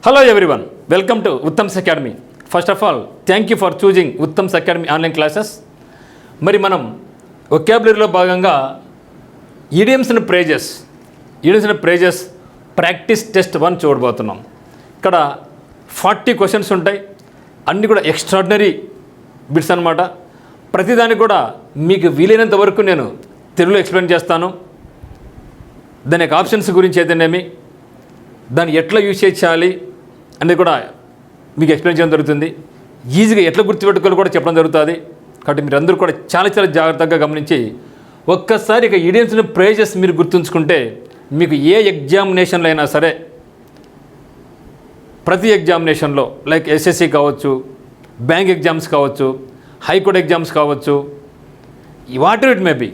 Hello everyone, welcome to Uttam's Academy. First of all, thank you for choosing Uttam's Academy online classes. మరి మనం వొకాబులరీలో భాగంగా idioms and phrases practice test 1 చూడబోతున్నాం. ఇక్కడ 40 questions ఉంటాయి. అన్నీ కూడా ఎక్స్ట్రాడినరీ బిట్స్ అన్నమాట. ప్రతిదాన్ని కూడా మీకు వీలైనంత వరకు నేను తెలుగులో ఎక్స్ప్లెయిన్ చేస్తాను. దాని యొక్క ఆప్షన్స్ గురించి అయితేనేమి, దాన్ని ఎట్లా యూజ్ చేయాలి అనేది కూడా మీకు ఎక్స్ప్లెయిన్ చేయడం జరుగుతుంది. ఈజీగా ఎట్లా గుర్తుపెట్టుకోవాలి కూడా చెప్పడం జరుగుతుంది. కాబట్టి మీరు అందరూ కూడా చాలా జాగ్రత్తగా గమనించి ఒక్కసారి ఇక idioms and phrases మీరు గుర్తుంచుకుంటే మీకు ఏ ఎగ్జామినేషన్లో అయినా సరే, ప్రతి ఎగ్జామినేషన్లో లైక్ ఎస్ఎస్సి కావచ్చు, బ్యాంక్ ఎగ్జామ్స్ కావచ్చు, హైకోర్టు ఎగ్జామ్స్ కావచ్చు, what it may be,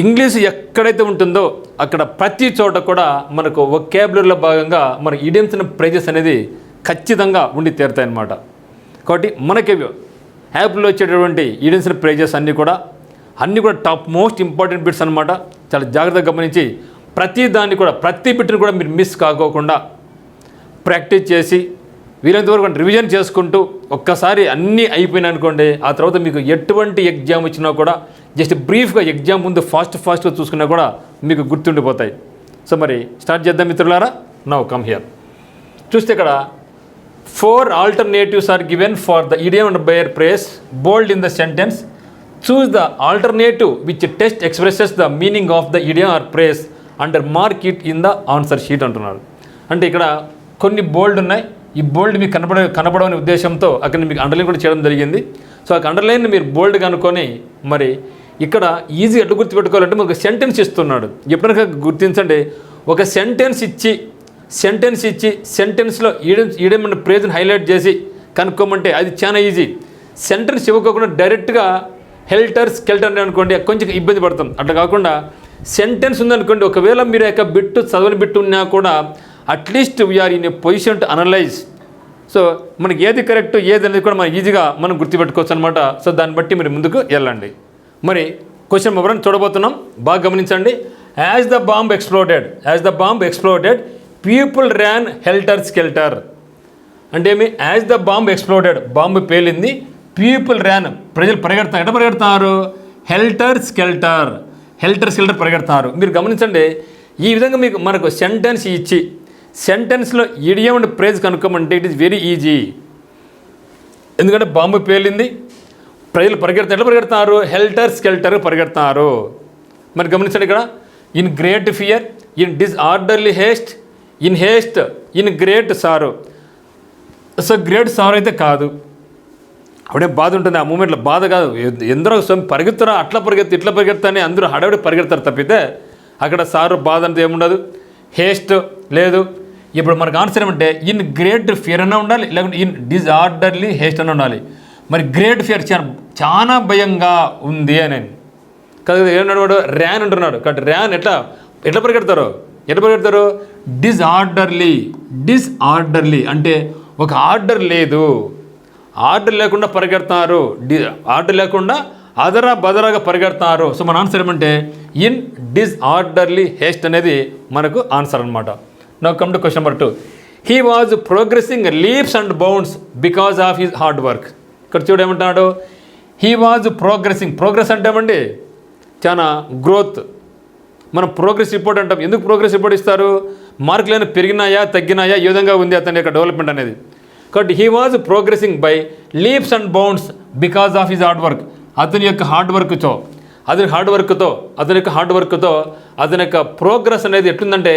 English ఎక్కడైతే ఉంటుందో అక్కడ ప్రతి చోట కూడా మనకు వొకాబులరీలో భాగంగా మన idioms and phrases అనేది ఖచ్చితంగా ఉండి తీరుతాయి అన్నమాట. కాబట్టి మనకి యాప్లో వచ్చేటటువంటి idioms and phrases అన్నీ కూడా టాప్ మోస్ట్ ఇంపార్టెంట్ బిట్స్ అన్నమాట. చాలా జాగ్రత్తగా గమనించి ప్రతి దాన్ని కూడా, ప్రతి బిట్ని కూడా మీరు మిస్ కాకోకుండా ప్రాక్టీస్ చేసి వీలైనంత వరకు రివిజన్ చేసుకుంటూ ఒక్కసారి అన్నీ అయిపోయినాయి అనుకోండి, ఆ తర్వాత మీకు ఎటువంటి ఎగ్జామ్ వచ్చినా కూడా జస్ట్ బ్రీఫ్గా ఎగ్జామ్ ముందు ఫాస్ట్గా చూసుకున్నా కూడా మీకు గుర్తుండిపోతాయి. సో మరి స్టార్ట్ చేద్దాం మిత్రులారా. Now come here. చూస్తే ఇక్కడ 4 alternatives are given for the idiom and phrase bold in the sentence. Choose the alternative which text expresses the meaning of the idiom or phrase and mark it in the answer sheet అంటున్నారు. అంటే ఇక్కడ కొన్ని బోల్డ్ ఉన్నాయి. ఈ బోల్డ్ మీకు కనపడని ఉద్దేశంతో అక్కడ మీకు అండర్లైన్ కూడా చేయడం జరిగింది. సో ఆ అండర్లైన్ మీరు బోల్డ్గా అనుకొని మరి ఇక్కడ ఈజీ ఎట్లా గుర్తుపెట్టుకోవాలంటే మనకు సెంటెన్స్ ఇస్తున్నాడు. ఎప్పుడైనా గుర్తించండి, ఒక సెంటెన్స్ ఇచ్చి సెంటెన్స్లో ఈడియం అండ్ ఫ్రేజ్ని హైలైట్ చేసి కనుక్కోమంటే అది చాలా ఈజీ. సెంటెన్స్ ఇవ్వకుండా డైరెక్ట్గా హెల్టర్ స్కెల్టర్ అనుకోండి, కొంచెం ఇబ్బంది పడతాం. అట్లా కాకుండా సెంటెన్స్ ఉందనుకోండి, ఒకవేళ మీరు యొక్క బిట్టు చదవని బిట్టు ఉన్నా కూడా at least we are in a position to analyze. So మనకి ఏది కరెక్ట్ ఏది అనేది కూడా మనం ఈజీగా మనం గుర్తుపెట్టుకోవచ్చు అనమాట. సో దాన్ని బట్టి మీరు ముందుకు వెళ్ళండి. మరి క్వశ్చన్ నెంబర్ 1 చూడబోతున్నాం. బాగా గమనించండి. As the bomb exploded people ran helter skelter. అంటే ఏమి? As the bomb exploded, bomb పేలింది, పీపుల్ ర్యాన్, ప్రజలు పరిగెడతారు. ఎట్లా పరిగెడతారు? హెల్టర్ స్కెల్టర్ పరిగెడతారు. మీరు గమనించండి, ఈ విధంగా మనకు సెంటెన్స్ ఇచ్చి సెంటెన్స్లో ఇడియం అండ్ ఫ్రేజ్ కనుక్కోమంటే ఇట్ ఈస్ వెరీ ఈజీ. ఎందుకంటే బాంబు పేలింది, ప్రజలు పరిగెడతారు. ఎట్లా పరిగెడతారు? హెల్టర్ స్కెల్టర్ పరిగెడతారు. మరి గమనించండి, ఇక్కడ in great fear, in disorderly haste, in haste, in great sorrow. So great sorrow అయితే కాదు, అప్పుడే బాధ ఉంటుంది. ఆ మూమెంట్లో బాధ కాదు, ఎందరో పరిగెత్తురా, అట్లా పరిగెత్తి ఇట్లా పరిగెత్తా అని అందరూ హడావిడి పరిగెడతారు తప్పితే అక్కడ సారు బాధ అంటే ఏముండదు. హేస్ట్ లేదు. ఇప్పుడు మనకు ఆన్సర్ ఏమంటే ఇన్ గ్రేట్ ఫియర్ అన్న ఉండాలి, లేకుంటే ఇన్ డిజార్డర్లీ హేస్ట్ అన్న ఉండాలి. మరి గ్రేట్ ఫియర్ చాలా భయంగా ఉంది అని కదా. ఏమన్నాడు? ర్యాన్ అంటున్నాడు. కాబట్టి ర్యాన్ ఎట్లా పరిగెడతారు? డిజార్డర్లీ అంటే ఒక ఆర్డర్ లేదు, ఆర్డర్ లేకుండా పరిగెడతారు, ఆర్డర్ లేకుండా అదరా బదరాగా పరిగెడతారు. సో మన ఆన్సర్ ఏమంటే ఇన్ డిస్ఆర్డర్లీ హేస్ట్ అనేది మనకు ఆన్సర్ అనమాట. Now come to question number 2. He was progressing leaps and bounds because of his hard work. ఇక్కడ చూడేమంటున్నాడు? హీ వాజ్ ప్రోగ్రెస్ అంటే ఏమండి? చాలా గ్రోత్. మనం ప్రోగ్రెస్ రిపోర్ట్ అంటాం. ఎందుకు ప్రోగ్రెస్ రిపోర్ట్ ఇస్తారు? మార్కులు ఏమైనా పెరిగినాయా తగ్గినాయా, ఏ విధంగా ఉంది అతని యొక్క డెవలప్మెంట్ అనేది. కాబట్టి he was progressing by leaps and bounds because of his hard work. అతని యొక్క హార్డ్ వర్క్తో అతని యొక్క ప్రోగ్రెస్ అనేది ఎట్లుందంటే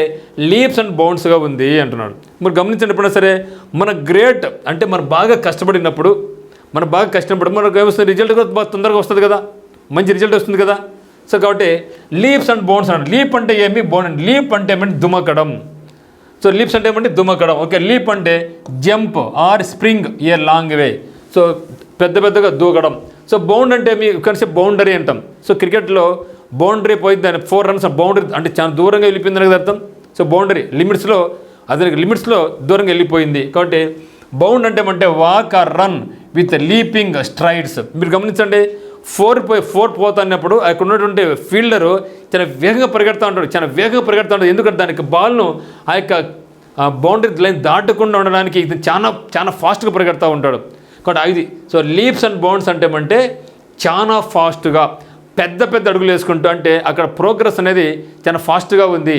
లీప్స్ అండ్ బౌండ్స్గా ఉంది అంటున్నాడు. మరి గమనించండి, ఎప్పుడైనా సరే మన గ్రేట్ అంటే మనం బాగా కష్టపడినప్పుడు మనకు ఏమొస్తుంది? రిజల్ట్ బాగా తొందరగా వస్తుంది కదా, మంచి రిజల్ట్ వస్తుంది కదా. సో కాబట్టి లీప్స్ అండ్ బౌండ్స్ అన్నాడు. లీప్ అంటే ఏమి, బౌండ్. లీప్ అంటే ఏమంటే దుమకడం. సో లీప్స్ అంటే ఏమంటే దుమకడం. ఓకే, లీప్ అంటే jump or spring a long way. So పెద్దగా దూకడం. సో బౌండ్ అంటే మీ కనిసే బౌండరీ అంటాం. సో క్రికెట్లో బౌండరీ పోయింది, దాని 4 runs బౌండరీ అంటే చాలా దూరంగా వెళ్ళిపోయిందని కదా అర్థం. సో బౌండరీ లిమిట్స్లో దూరంగా వెళ్ళిపోయింది. కాబట్టి బౌండ్ అంటే ఏమంటే walk are run with leaping strides. మీరు గమనించండి, 4 పోతున్నప్పుడు అక్కడ ఉన్నటువంటి ఫీల్డరు చాలా వేగంగా పరిగెడతా ఉంటాడు. ఎందుకంటే దానికి బాల్ను ఆ యొక్క బౌండరీ లైన్ దాటకుండా ఉండడానికి ఇది చాలా చాలా ఫాస్ట్గా పరిగెడతా ఉంటాడు. కాబట్టి ఇది సో లీప్స్ అండ్ బౌండ్స్ అంటే చాలా ఫాస్ట్గా పెద్ద పెద్ద అడుగులు వేసుకుంటూ, అంటే అక్కడ ప్రోగ్రెస్ అనేది చాలా ఫాస్ట్గా ఉంది,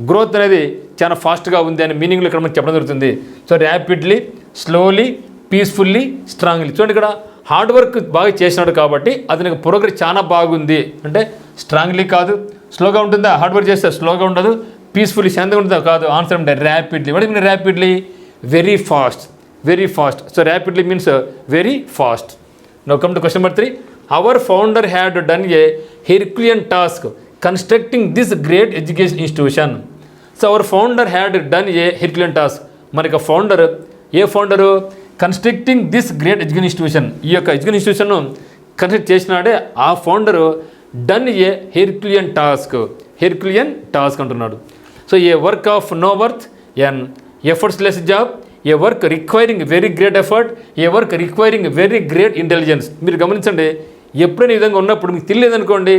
గ్రోత్ అనేది చాలా ఫాస్ట్గా ఉంది అనే మీనింగ్లో ఇక్కడ మనకు చెప్పడం జరుగుతుంది. So rapidly, slowly, peacefully, strongly. చూడండి ఇక్కడ హార్డ్ వర్క్ బాగా చేసినాడు కాబట్టి అతనికి ప్రోగ్రెస్ చాలా బాగుంది. అంటే స్ట్రాంగ్లీ కాదు, స్లోగా ఉంటుందా, హార్డ్ వర్క్ చేస్తే స్లోగా ఉండదు, పీస్ఫుల్లీ శాంతంగా ఉంటుందా కాదు. ఆన్సర్ అంటే rapidly. What mean rapidly? Very fast, very fast. So rapidly means very fast. Now come to question number 3. Our founder had done a herculean task constructing this great education institution. So our founder had done a herculean task. మనకి founder, ఏ founder? Constructing this great education institution. ఈ యొక్క education ఇన్స్టిట్యూషన్ను construct చేసినాడే ఆ founder done a herculean task. Herculean task అంటున్నాడు. So a work of no worth, an effortless job, a work requiring very great effort, a work requiring very great intelligence. మీరు గమనించండి, ఎప్పుడైనా ఈ విధంగా ఉన్నప్పుడు మీకు తెలియలేదనుకోండి,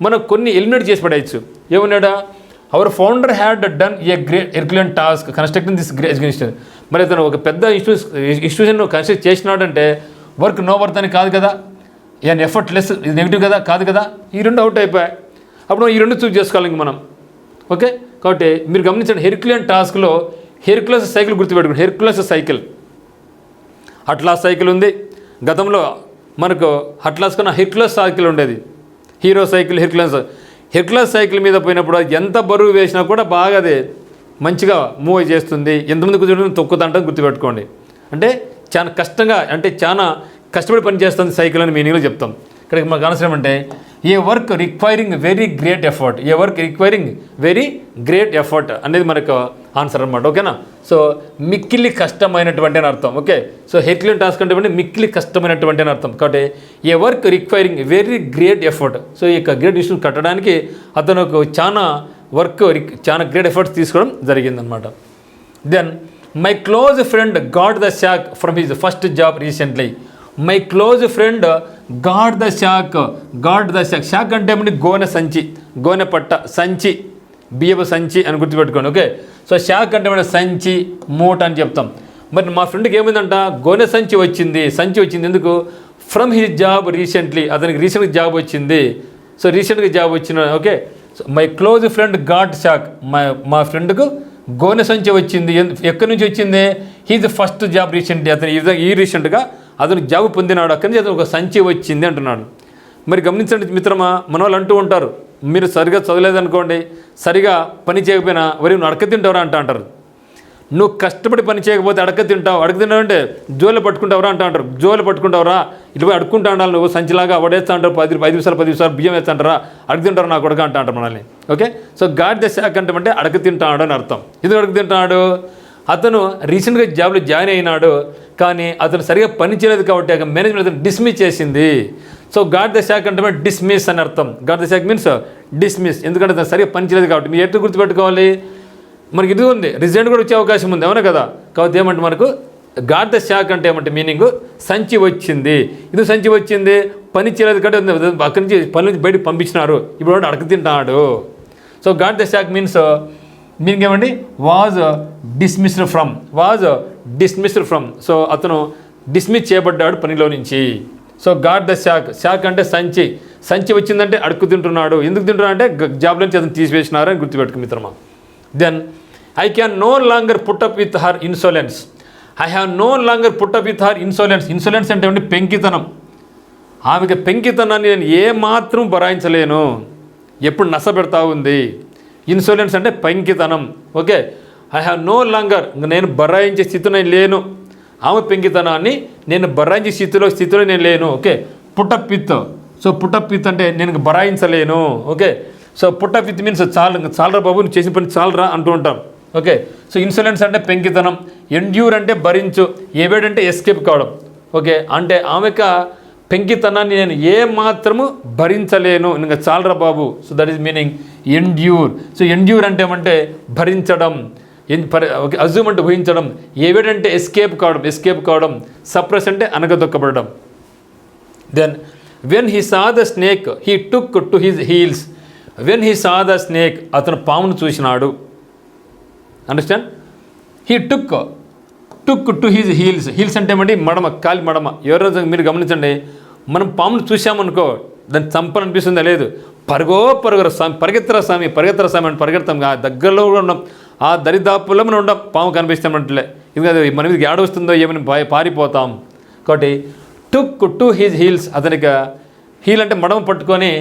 మనం కొన్ని ఎలిమినేట్ చేసి పడేయచ్చు. ఏమన్నాడా? Our founder had done a great herculean task constructing this great education. మరి అతను ఒక పెద్ద ఇన్స్టిట్యూషన్ కన్స్ట్రక్ట్ చేసినాడంటే వర్క్ నో వర్త్ అని కాదు కదా, ఏం ఎఫర్ట్ లెస్ ఇది నెగిటివ్ కదా, కాదు కదా. ఈ రెండు అవుట్ అయిపోయాయి. అప్పుడు ఈ రెండు చూస్ చేసుకోవాలి ఇంక మనం. ఓకే, కాబట్టి మీరు గమనించండి, హెర్క్యులియన్ టాస్క్లో హెర్క్యులస్ సైకిల్ గుర్తుపెట్టుకోండి. హెర్క్యులస్ సైకిల్, అట్లాస్ సైకిల్ ఉంది. గతంలో మనకు అట్లాస్ కన్నా హెర్క్యులస్ సైకిల్ ఉండేది. హీరో సైకిల్, హెర్క్యులస్ సైకిల్ మీద పోయినప్పుడు ఎంత బరువు వేసినా కూడా బాగా అది మంచిగా మూవ్ చేస్తుంది. ఎంతమంది కూర్చోడం తొక్కుతుంటే గుర్తుపెట్టుకోండి. అంటే చాలా కష్టంగా, అంటే చాలా కష్టపడి పని చేస్తుంది సైకిల్ అని మీనింగ్లో చెప్తాం. ఇక్కడ మనకు ఆన్సర్ ఏమంటే a work requiring very great effort. A work requiring very great effort అనేది మనకు ఆన్సర్ అనమాట. ఓకేనా? సో మిక్కిలి కష్టమైనటువంటి అని అర్థం. ఓకే, సో హెర్క్యులియన్ టాస్క్ అంటే మిక్కిలి కష్టమైనటువంటి అని అర్థం. కాబట్టి a work requiring very great effort. So ఈ యొక్క గ్రేట్ ఇష్యూ కట్టడానికి అతను చాలా చాలా గ్రేట్ ఎఫర్ట్స్ తీసుకోవడం జరిగిందనమాట. Then my close friend got the shock from his first job recently. My close friend got the shock. Shock అంటే ఏమంటే గోనె సంచి, గోనె పట్ట, సంచి, బియ్యపు సంచి అని గుర్తుపెట్టుకోండి. ఓకే, సో షాక్ అంటే మన సంచి, మూట అని చెప్తాం. మరి మా ఫ్రెండ్కి ఏమైందంట? గోనె సంచి వచ్చింది. ఎందుకు? From his job recently. అతనికి రీసెంట్గా జాబ్ వచ్చింది. సో రీసెంట్గా జాబ్ వచ్చిన. Okay, so my close friend got shock. మా ఫ్రెండ్కు గోనె సంచి వచ్చింది. ఎక్కడి నుంచి వచ్చింది? His first job recently. అతను ఈ రీసెంట్గా అతను జాబ్ పొందినాడు, అక్కడి నుంచి అతను ఒక సంచి వచ్చింది అంటున్నాడు. మరి గమనించండి మిత్రమా, మన వాళ్ళు అంటూ ఉంటారు, మీరు సరిగా చదవలేదనుకోండి, సరిగా పని చేయకపోయినా నువ్వు అడక తింటావురా అంటారు. నువ్వు కష్టపడి పని చేయకపోతే అడక తింటావు అంటే జోలు పట్టుకుంటావురా అంటారు. జోలు పట్టుకుంటావురా, ఇటు పోయి అడుక్కుంటా ఉండాలి నువ్వు, సంచిలాగా వడేస్తా అంటారు, 5 నిమిషాలు బియ్యం వేస్తాంటారా, అడుగు తింటారు నా కొడుకు అంటారు మనల్ని. Okay, so got the sack అంటే అడక తింటాడు అని అర్థం. ఎందుకు అడుగు తింటాడు? అతను రీసెంట్గా జాబ్లో జాయిన్ అయినాడు, కానీ అతను సరిగా పని చేయలేదు కాబట్టి ఆ మేనేజ్మెంట్ అతను డిస్మిస్ చేసింది. సో గాడ్ ద శాక్ అంటే డిస్మిస్ అని అర్థం. God the sack means dismiss. ఎందుకంటే అతను సరిగా పని చేయలేదు కాబట్టి. మీరు ఎట్లా గుర్తుపెట్టుకోవాలి? మనకి ఇది ఉంది, రిజల్ట్ కూడా వచ్చే అవకాశం ఉంది, అవునా కదా? కాబట్టి ఏమంటే మనకు గాడ్ ద శాక్ అంటే ఏమంటే మీనింగ్ సంచి వచ్చింది. ఇది సంచి వచ్చింది, పని చేయలేదు కాబట్టి అక్కడి నుంచి పని నుంచి బయటకు పంపించినారు, ఇప్పుడు అడక తింటాడు. So got the sack means meaning ఏమండి? Was dismissed from. సో అతను డిస్మిస్ చేయబడ్డాడు పనిలో నుంచి. సో గాడ్ ద శాక్ అంటే సంచి వచ్చిందంటే అడుక్కు తింటున్నాడు. ఎందుకు తింటున్నాడు అంటే జాబ్ నుంచి అతను తీసివేసినారు అని గుర్తుపెట్టుకు మిత్రమా. Then I can no longer put up with her insolence. I have no longer put up with her insolence. Insolence అంటే ఏమంటే పెంకితనం. ఆమెకి పెంకితనాన్ని నేను ఏమాత్రం భరాయించలేను, ఎప్పుడు నష్టపెడతా ఉంది. ఇన్సోలెన్స్ అంటే పెంకితనం. Okay, I have no longer, నేను బరాయించే స్థితిలో నేను లేను. ఆమె పెంకితనాన్ని నేను బరాయించే స్థితిలో నేను లేను. Okay, put up with. So put up with అంటే నేను బరాయించలేను. Okay, so put up with means చాలరా బాబు, నువ్వు చేసిన పని చాలరా అంటూ ఉంటాం. ఓకే, సో ఇన్సోలెన్స్ అంటే పెంకితనం. ఎండ్యూర్ అంటే భరించు. ఏవేడ్ అంటే ఎస్కేప్ కావడం. ఓకే, అంటే ఆమెకు పెంకితనాన్ని నేను ఏమాత్రము భరించలేను, ఇంకా చాలరా బాబు. So that is meaning endure. So endure అంటే ఏమంటే భరించడం. ఓకే, అజ్యూమ్ అంటే ఊహించడం. ఏవేడ్ అంటే ఎస్కేప్ కావడం. సప్రెస్ అంటే అనగదొక్కబడడం. Then when he saw the snake he took to his heels. When he saw the snake, అతను పామును చూసినాడు. Understand? He took to his heels అంటే ఏమండి మడమ, కాలి మడమ. ఎవరైనా మీరు గమనించండి, మనం పామును చూసామనుకో దాన్ని చంపాలనిపిస్తుందా? లేదు. పరుగో స్వామి, పరిగెత్తరా స్వామి అని పరిగెడతాం. ఆ దగ్గరలో కూడా ఉన్నాం, ఆ దరిదాపుల్లో మనం ఉండం, పాము కనిపిస్తామంటే. ఎందుకంటే మన మీద ఏడ వస్తుందో ఏమని పారిపోతాం. కాబట్టి టుక్ టు హిజ్ హీల్స్, అతనికి హీల్ అంటే మడమ పట్టుకొని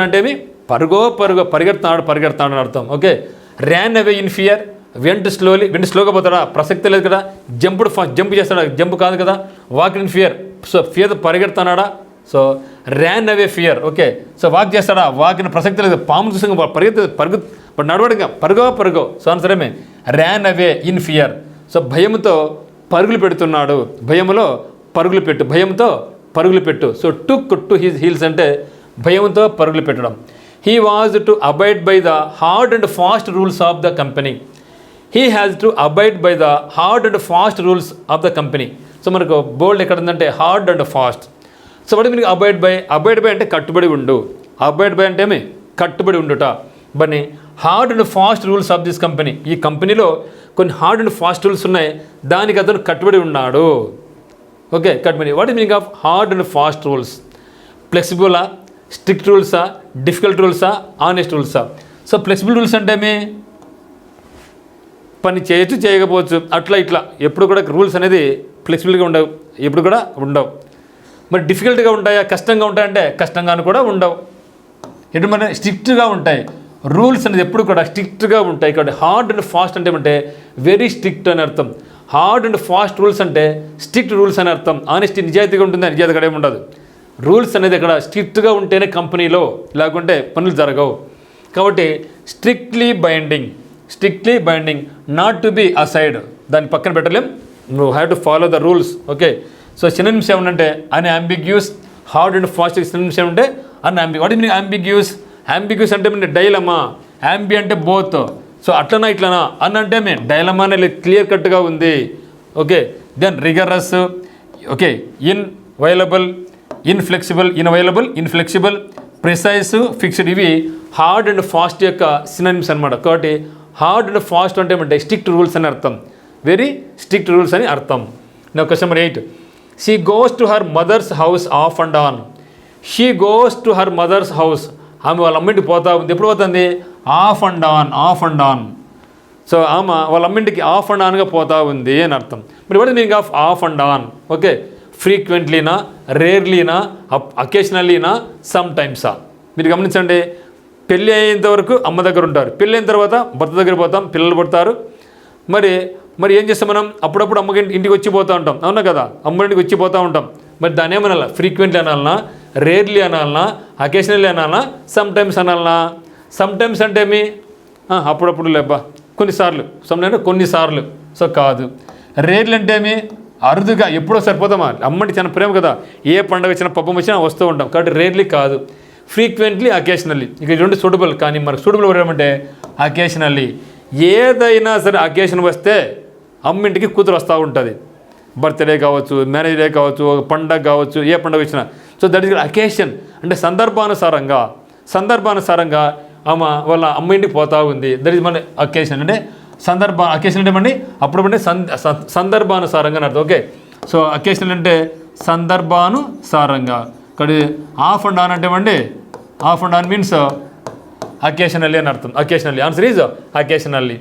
అంటే ఏమి పరుగో పరిగెడతాడు అని అర్థం. Okay. Ryan away in fear, వెంట స్లోగా పోతాడా? ప్రసక్తి లేదు కదా. జంప్ చేస్తాడా? జంప్ కాదు కదా. Walk in fear, so fear పరిగెడతాడా? So ran away fear. Okay. So walk చేస్తాడా? వాకిన ప్రసక్తి లేదు. పాము చూసి పరుగు నడవడంగా పరుగో. సో ఆన్సరేమే ran away in fear. So భయంతో పరుగులు పెడుతున్నాడు, భయంతో పరుగులు పెట్టు. So took to his heels అంటే భయంతో పరుగులు పెట్టడం. He was to abide by the hard and fast rules of the company. He has to abide by the hard and fast rules of the company. So మనకు బోల్డ్ ఎక్కడ ఉందంటే hard and fast. So వాటి మీకు abide by అంటే కట్టుబడి ఉండు. Abide by అంటే ఏమి కట్టుబడి ఉండుట. But hard and fast rules of this company, ఈ కంపెనీలో కొన్ని హార్డ్ అండ్ ఫాస్ట్ రూల్స్ ఉన్నాయి, దానికి అతను కట్టుబడి ఉన్నాడు. ఓకే. కట్టుబడి. What is meaning of hard and fast rules? ఫ్లెక్సిబులా, స్ట్రిక్ట్ రూల్సా, డిఫికల్ట్ రూల్సా, ఆనెస్ట్ రూల్సా? సో ఫ్లెక్సిబుల్ రూల్స్ అంటే ఏమి? పని చేయొచ్చు, చేయకపోవచ్చు, అట్లా ఇట్లా. ఎప్పుడు కూడా రూల్స్ అనేది ఫ్లెక్సిబుల్గా ఉండవు, ఎప్పుడు కూడా ఉండవు. మరి డిఫికల్ట్గా ఉంటాయా, కష్టంగా ఉంటాయంటే కష్టంగాను కూడా ఉండవు. ఎటు మన స్ట్రిక్ట్గా ఉంటాయి. రూల్స్ అనేది ఎప్పుడు కూడా స్ట్రిక్ట్గా ఉంటాయి. కాబట్టి హార్డ్ అండ్ ఫాస్ట్ అంటే ఏమంటే వెరీ స్ట్రిక్ట్ అని అర్థం. హార్డ్ అండ్ ఫాస్ట్ రూల్స్ అంటే స్ట్రిక్ట్ రూల్స్ అని అర్థం. ఆనెస్టీ నిజాయితీగా ఉంటుంది, నిజాయితీ కూడా ఏమి ఉండదు. రూల్స్ అనేది ఇక్కడ స్ట్రిక్ట్గా ఉంటేనే కంపెనీలో, లేకుంటే పనులు జరగవు. కాబట్టి strictly binding, not to be aside, దాన్ని పక్కన పెట్టలేం. నువ్వు have to follow the rules. Okay. So synonyms ఏమంటే అన్అంబిగ్యూస్, హార్డ్ అండ్ ఫాస్ట్ సినోనిమ్స్ ఏమంటే what is meaning ambiguous? Ambiguous అంటే మీ డైలమా, అంబి అంటే బోత్. సో అట్లనా ఇట్లనా అని అంటే మీ డైలమా అనేది క్లియర్ కట్గా ఉంది. Okay. Then rigorous, okay, inflexible, precise, fixed, ఇవి హార్డ్ అండ్ ఫాస్ట్ యొక్క సినోనిమ్స్ అనమాట. కాబట్టి హార్డ్ అండ్ ఫాస్ట్ అంటే ఏమంటే స్ట్రిక్ట్ రూల్స్ అని అర్థం, వెరీ స్ట్రిక్ట్ రూల్స్ అని అర్థం. నా question number 8. She goes to her mothers house of and on. ఆమె వాళ్ళ అమ్మింటికి పోతా ఉంది. ఎప్పుడు పోతుంది? Of and on. సో ఆమె వాళ్ళ అమ్మింటికి ఆఫ్ అండ్ ఆన్గా పోతా ఉంది అని అర్థం. మరి what is meaning of off and on? Okay. ఫ్రీక్వెంట్లీనా, రేర్లీనా, అకేషనల్లీనా, సమ్ టైమ్సా? మీరు గమనించండి. పెళ్ళి అయ్యేంత వరకు అమ్మ దగ్గర ఉంటారు, పెళ్ళి అయిన తర్వాత భర్త దగ్గర పోతాం, పిల్లలు పుడతారు. మరి ఏం చేస్తాం మనం? అప్పుడప్పుడు అమ్మకి ఇంటికి వచ్చిపోతూ ఉంటాం, అవునా కదా? అమ్మ ఇంటికి వచ్చిపోతూ ఉంటాం. మరి దాన్ని ఏమనాలా? ఫ్రీక్వెంట్లీ అనాలనా, రేర్లీ అనాలనా, అకేషనల్లీ అనాలనా, సమ్ టైమ్స్ అనాలనా? సమ్ టైమ్స్ అంటే ఏమి? అప్పుడప్పుడు లేబ్బా, కొన్నిసార్లు. సో కాదు. రేర్లు అంటే ఏమి? అరుదుగా, ఎప్పుడో సరిపోతామా? అమ్మంటే చాలా ప్రేమ కదా, ఏ పండుగ వచ్చినా పబ్బం వచ్చినా వస్తూ ఉంటాం. కాబట్టి రేర్లీ కాదు, ఫ్రీక్వెంట్లీ, అకేషనల్లీ. ఇక రెండు సూటబుల్. కానీ మనకు సూటబుల్ ఏమంటే అకేషనల్లీ. ఏదైనా సరే అకేషన్ వస్తే అమ్మింటికి కూతురు వస్తూ ఉంటుంది. బర్త్డే కావచ్చు, మ్యారేజ్ డే కావచ్చు, పండగ కావచ్చు, ఏ పండుగ వచ్చినా. So that is occasion. అంటే సందర్భానుసారంగా ఆమె వాళ్ళ అమ్మ ఇంటికి పోతూ ఉంది. దట్ ఈస్ మన అకేషన్. అంటే అకేషన్ అంటే ఏమండి? అప్పుడప్పుడే సందర్భానుసారంగా అని అర్థం. ఓకే. సో అకేషన్ అంటే సందర్భానుసారంగా. ఇక్కడ ఆఫ్ అండ్ ఆన్ అంటే ఏమండి? Off and on means occasionally అని అర్థం. Occasionally. Answer is occasionally.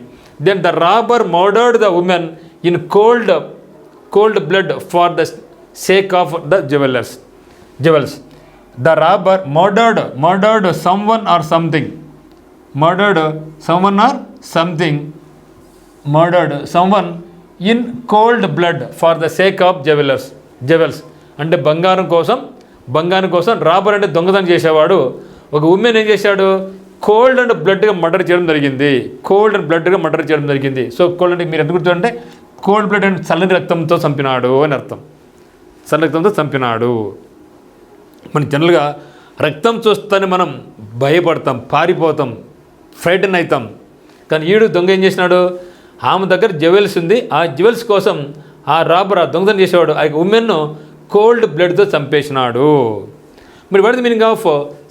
Then the robber murdered the woman in cold blood for the sake of the jewels. The robber murdered someone or something. Murdered someone in cold blood for the sake of jewels. అంటే బంగారం కోసం robber అంటే దొంగతనం చేసేవాడు. ఒక women ఏం చేశాడు? Cold and బ్లడ్గా murder చేయడం జరిగింది. సో కోల్డ్ అంటే మీరు ఎందుకు గుర్తుంటే కోల్డ్ బ్లడ్ అంటే చల్లని రక్తంతో చంపినాడు అని అర్థం. మనం జనరల్గా రక్తం చూస్తేనే మనం భయపడతాం, పారిపోతాం, ఫ్రైటన్ అవుతాం. కానీ ఈడు దొంగ ఏం చేసినాడు? ఆమె దగ్గర జ్యువెల్స్ ఉంది, ఆ జ్యువెల్స్ కోసం ఆ దొంగతనం చేసేవాడు ఆ ఉమెన్ను కోల్డ్ బ్లడ్తో చంపేసినాడు. మరి what is meaning of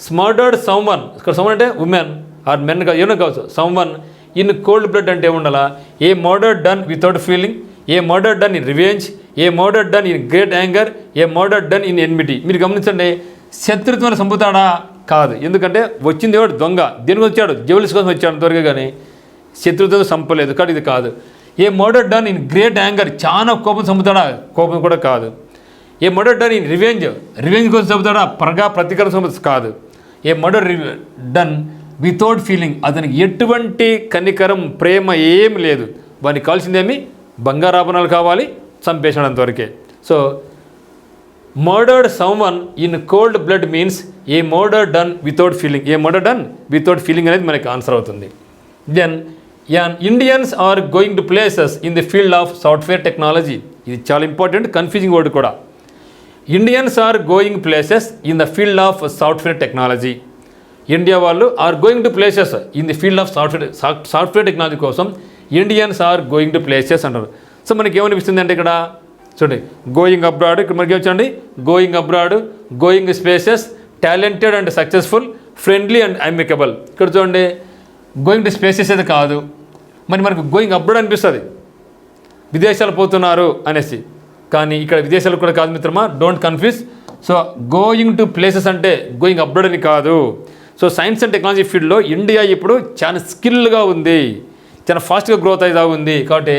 murdered someone? ఇక్కడ సమ్వన్ అంటే ఉమెన్ ఆర్ మెన్, ఏమైనా కావచ్చు. సమ్వన్ ఇన్ కోల్డ్ బ్లడ్ అంటే ఏముండాలా? A murder done without feeling, a murder done in revenge, a murder done in great anger, a murder done in enmity. మీరు గమనించండి, శత్రుత్వాన్ని చంపుతాడా? కాదు. ఎందుకంటే వచ్చింది ఎవడు? దొంగ. దేనికి వచ్చాడు? జెవెల్స్ కోసం వచ్చాడు త్వరగా, కానీ శత్రుత్వం చంపలేదు. కాబట్టి ఇది కాదు. A murder done in great anger, చాలా కోపం చంపుతాడా? కోపం కూడా కాదు. A murder done in revenge, revenge కోసం చంపుతాడా? ప్రతీకారం చంపుతా? కాదు. A murder done without feeling, అతనికి ఎటువంటి కనికరం ప్రేమ ఏం లేదు. వానికి కావాల్సిందేమి? బంగారాభరణాలు కావాలి, చంపేసాడు అంతవరకే. So murdered someone in cold blood means a murder done without feeling. A murder done without feeling అనేది మనకి ఆన్సర్ అవుతుంది. Then Indians are going to places in the field of software technology. ఇది చాలా ఇంపార్టెంట్, కన్ఫ్యూజింగ్ వర్డ్ కూడా. Indians are going places in the field of software technology. India వాళ్ళు are going to places in the field of software technology కోసం Indians are going to places అంటారు. So మనకి ఏమనిపిస్తుంది అంటే ఇక్కడ చూడండి, గోయింగ్ అబ్రాడ్, ఇక్కడ మనకి ఏమొచ్చండి? Going abroad, going spaces, talented and successful, friendly and amicable. ఇక్కడ చూడండి, గోయింగ్ టు స్పేసెస్ అయితే కాదు, మరి మనకు గోయింగ్ అబ్రాడ్ అనిపిస్తుంది, విదేశాలు పోతున్నారు అనేసి. కానీ ఇక్కడ విదేశాలు కూడా కాదు మిత్రమా, don't confuse. So going to places అంటే గోయింగ్ అబ్రాడ్ అని కాదు. సో సైన్స్ అండ్ టెక్నాలజీ ఫీల్డ్లో ఇండియా ఇప్పుడు చాలా స్కిల్గా ఉంది, చాలా ఫాస్ట్గా గ్రోత్ అవుతూ ఉంది. కాబట్టి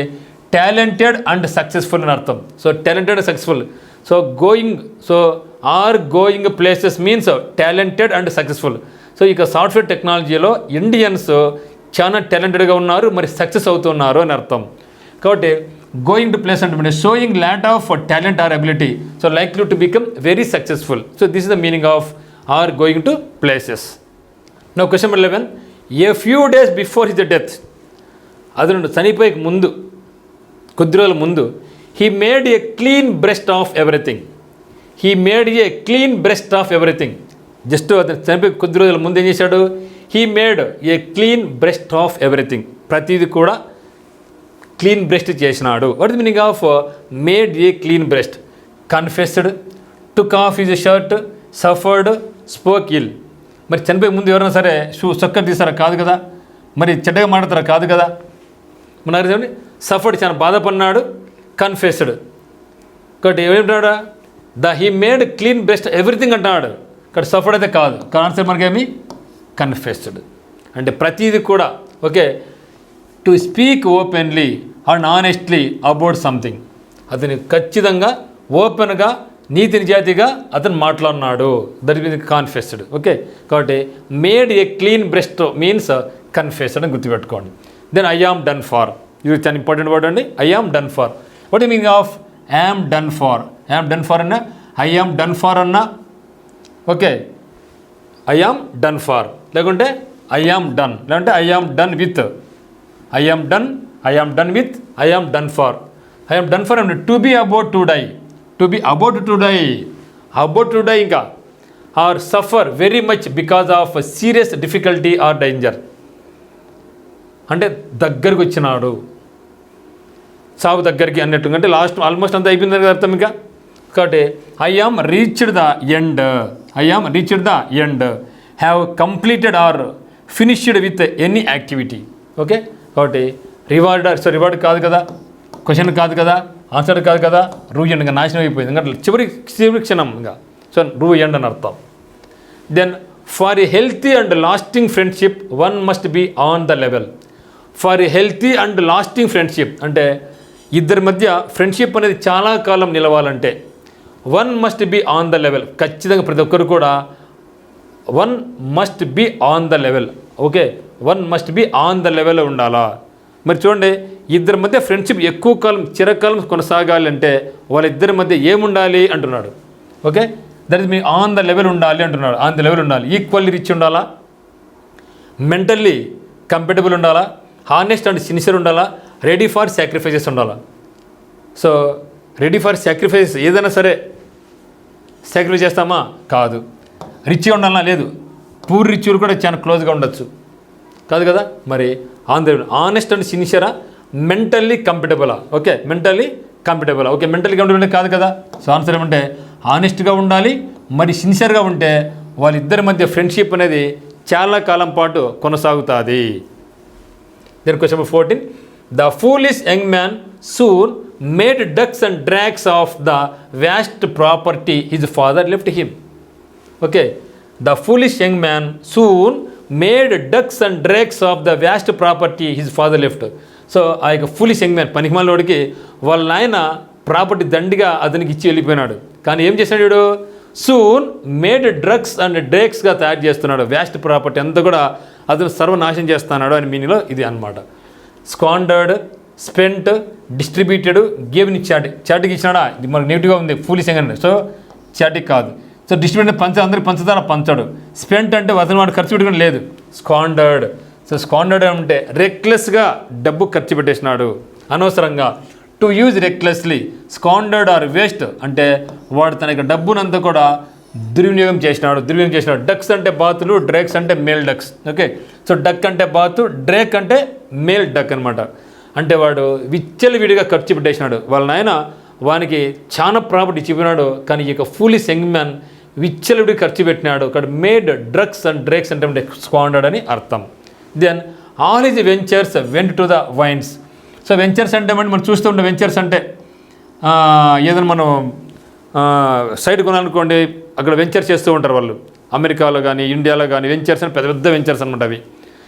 టాలెంటెడ్ అండ్ సక్సెస్ఫుల్ అని అర్థం. So talented and successful. So going places means talented and successful. So ఇక సాఫ్ట్వేర్ టెక్నాలజీలో ఇండియన్స్ చాలా టాలెంటెడ్గా ఉన్నారు, మరి సక్సెస్ అవుతున్నారు అని అర్థం. కాబట్టి గోయింగ్ టు ప్లేస్ అంటే showing lot of talent or ability, so likely to become very successful. So this is the meaning of or going to places. Now question number 11. A few days before his death, అతను చనిపోయే ముందు, కొద్ది రోజుల ముందు, he made a clean breast of everything. He made a clean breast of everything. Just అతను చనిపోయి కొద్ది రోజుల ముందు ఏం చేశాడు? He made a clean breast of everything. ప్రతిదీ కూడా క్లీన్ బ్రెస్ట్ చేసినాడు. What is meaning of made a clean breast? Confessed, took off his shirt, suffered, spoke ill. మరి చనిపోయే ముందు ఎవరైనా సరే చొక్కర్ తీస్తారా? కాదు కదా. మరి చెడ్డగా మాట్లాడతారా? కాదు కదా. మన చెప్పండి, సఫర్డ్ చాలా బాధపడినాడు, కన్ఫెస్డ్. కాబట్టి ఏమంటున్నాడు? He made clean breast everything అంటున్నాడు. ఇక్కడ సఫర్డ్ అయితే కాదు. ఆన్సర్ మనకేమి? కన్ఫెస్డ్. అంటే ప్రతిదీ కూడా okay, to speak openly and honestly about something. అతను ఖచ్చితంగా ఓపెన్గా నీతి నిజాయితీగా అతను మాట్లాడినాడు. That means confessed. ఓకే, కాబట్టి made a clean breast means confessed అని గుర్తుపెట్టుకోండి. Then I am done for. ఇది చాలా ఇంపార్టెంట్ వర్డ్ అండి. I am done for. What is meaning of am done for? Am done for అన్నా, I am done for అన్నా okay, I am done for, లేకుంటే I am done, లేకుంటే I am done with, I am done, I am done with, I am done for. I am done for అంటే to be about to die, to be about to die, about to die. ఇంకా or suffer very much because of serious difficulty or danger. అంటే దగ్గరికి వచ్చినాడు, సాగు దగ్గరికి అన్నట్టు. అంటే last almost అంతా అయిపోయింది కదా అర్థం. ఇంకా కాబట్టి I am reached the end, I am reached the end, have completed or finished with any activity. Okay, కాబట్టి రివార్డ్ కాదు కదా, క్వశ్చన్ కాదు కదా, ఆన్సర్ కాదు కదా, రూ ఎండ్ ఇంకా నాశనం అయిపోయింది. ఇంకా చివరి క్షణం ఇంకా. సో రూ ఎండ్ అని అర్థం. Then for a healthy and lasting friendship one must be on the level. For a healthy and lasting friendship అంటే ఇద్దరి మధ్య ఫ్రెండ్షిప్ అనేది చాలా కాలం నిలవాలంటే one must be on the level. ఖచ్చితంగా ప్రతి ఒక్కరు కూడా one must be on the level. Okay, one must be on the level ఉండాలా. మరి చూడండి, ఇద్దరి మధ్య ఫ్రెండ్షిప్ ఎక్కువ కాలం చిరకాలం కొనసాగాలి అంటే వాళ్ళిద్దరి మధ్య ఏముండాలి అంటున్నాడు. Okay, that is me on the level ఉండాలి అంటున్నాడు. ఆన్ ద లెవెల్ ఉండాలి, ఈక్వల్లీ రిచ్ ఉండాలా, మెంటల్లీ కంఫర్టబుల్ ఉండాలా, హానెస్ట్ అండ్ సిన్సియర్ ఉండాలా, రెడీ ఫర్ సాక్రిఫైసెస్ ఉండాలా. సో రెడీ ఫర్ సాక్రిఫైస్ ఏదైనా సరే సాక్రిఫైస్ చేస్తామా? కాదు. రిచ్గా ఉండాలా? లేదు. పూర్ రిచ్ కూడా చాలా క్లోజ్గా ఉండొచ్చు, కాదు కదా. మరి ఆనెస్ట్ అండ్ సిన్సియరా, మెంటల్లీ కంఫర్టబులా? ఓకే, మెంటల్లీ కంఫర్టబులా? ఓకే, మెంటల్లీ కంఫర్టబుల్ కాదు కదా. సో ఆన్సర్ ఏమంటే ఆనెస్ట్గా ఉండాలి, మరి సిన్సియర్గా ఉంటే వాళ్ళిద్దరి మధ్య ఫ్రెండ్షిప్ అనేది చాలా కాలం పాటు కొనసాగుతుంది. Then question number 14, the foolish young man soon made ducks and drags off the vast property his father left him. Okay, the foolish young man soon made ducks and drags off the vast property his father left. So ఆ యొక్క foolish young man, పనికిమాలినోడికి వాళ్ళ నాయన property దండిగా అతనికి ఇచ్చి వెళ్ళిపోయినాడు. కానీ ఏం చేశాడు వీడు? సూన్ మేడ్ డ్రగ్స్ అండ్ డ్రేక్స్గా తయారు చేస్తున్నాడు. వ్యాస్ట్ ప్రాపర్టీ అంతా కూడా అతను సర్వనాశనం చేస్తున్నాడు అని మీనింగ్లో ఇది అనమాట. స్క్వాండర్డ్, స్పెంట్, డిస్ట్రిబ్యూటెడ్, గేవ్ని చాటికి ఇచ్చినాడా? ఇది మనకు నెగిటివ్గా ఉంది ఫూలిష్ యంగ్ అంటే. సో చాటికి కాదు. సో డిస్ట్రిబ్యూటర్ అందరికి పంచుతారా? పంచాడు. స్పెంట్ అంటే అతను వాడు ఖర్చు పెట్టుకుని లేదు. స్క్వాండర్డ్, సో స్క్వాండర్డ్ అంటే రెక్లెస్గా డబ్బు ఖర్చు పెట్టేసినాడు అనవసరంగా. టు యూజ్ రెక్లెస్లీ, స్క్వాండర్డ్ ఆర్ వేస్ట్ అంటే వాడు తన యొక్క డబ్బునంతా కూడా దుర్వినియోగం చేసినాడు. డక్స్ అంటే బాతులు, డ్రేక్స్ అంటే male ducks. Okay, so duck అంటే బాతు, డ్రేక్ అంటే మేల్ డక్ అనమాట. అంటే వాడు విచ్చలవిడిగా ఖర్చు పెట్టేసినాడు. వాళ్ళ నాయన వానికి చాలా ప్రాపర్టీ ఇచ్చిపోయినాడు. కానీ ఈ యొక్క ఫూలిష్ యంగ్ మ్యాన్ విచ్చలవిడి ఖర్చు పెట్టినాడు. ఇక్కడ మేడ్ డ్రగ్స్ అండ్ డ్రేక్స్ అంటే స్క్వాండర్డ్ అని అర్థం. Then all his ventures went to the winds. So ventures అంటే మనం చూస్తూ ఉంటాం. వెంచర్స్ అంటే ఏదైనా మనం సైట్ కొనాలనుకోండి, అక్కడ వెంచర్స్ చేస్తూ ఉంటారు వాళ్ళు. అమెరికాలో కానీ ఇండియాలో కానీ వెంచర్స్ అని పెద్ద పెద్ద వెంచర్స్ అనమాట అవి.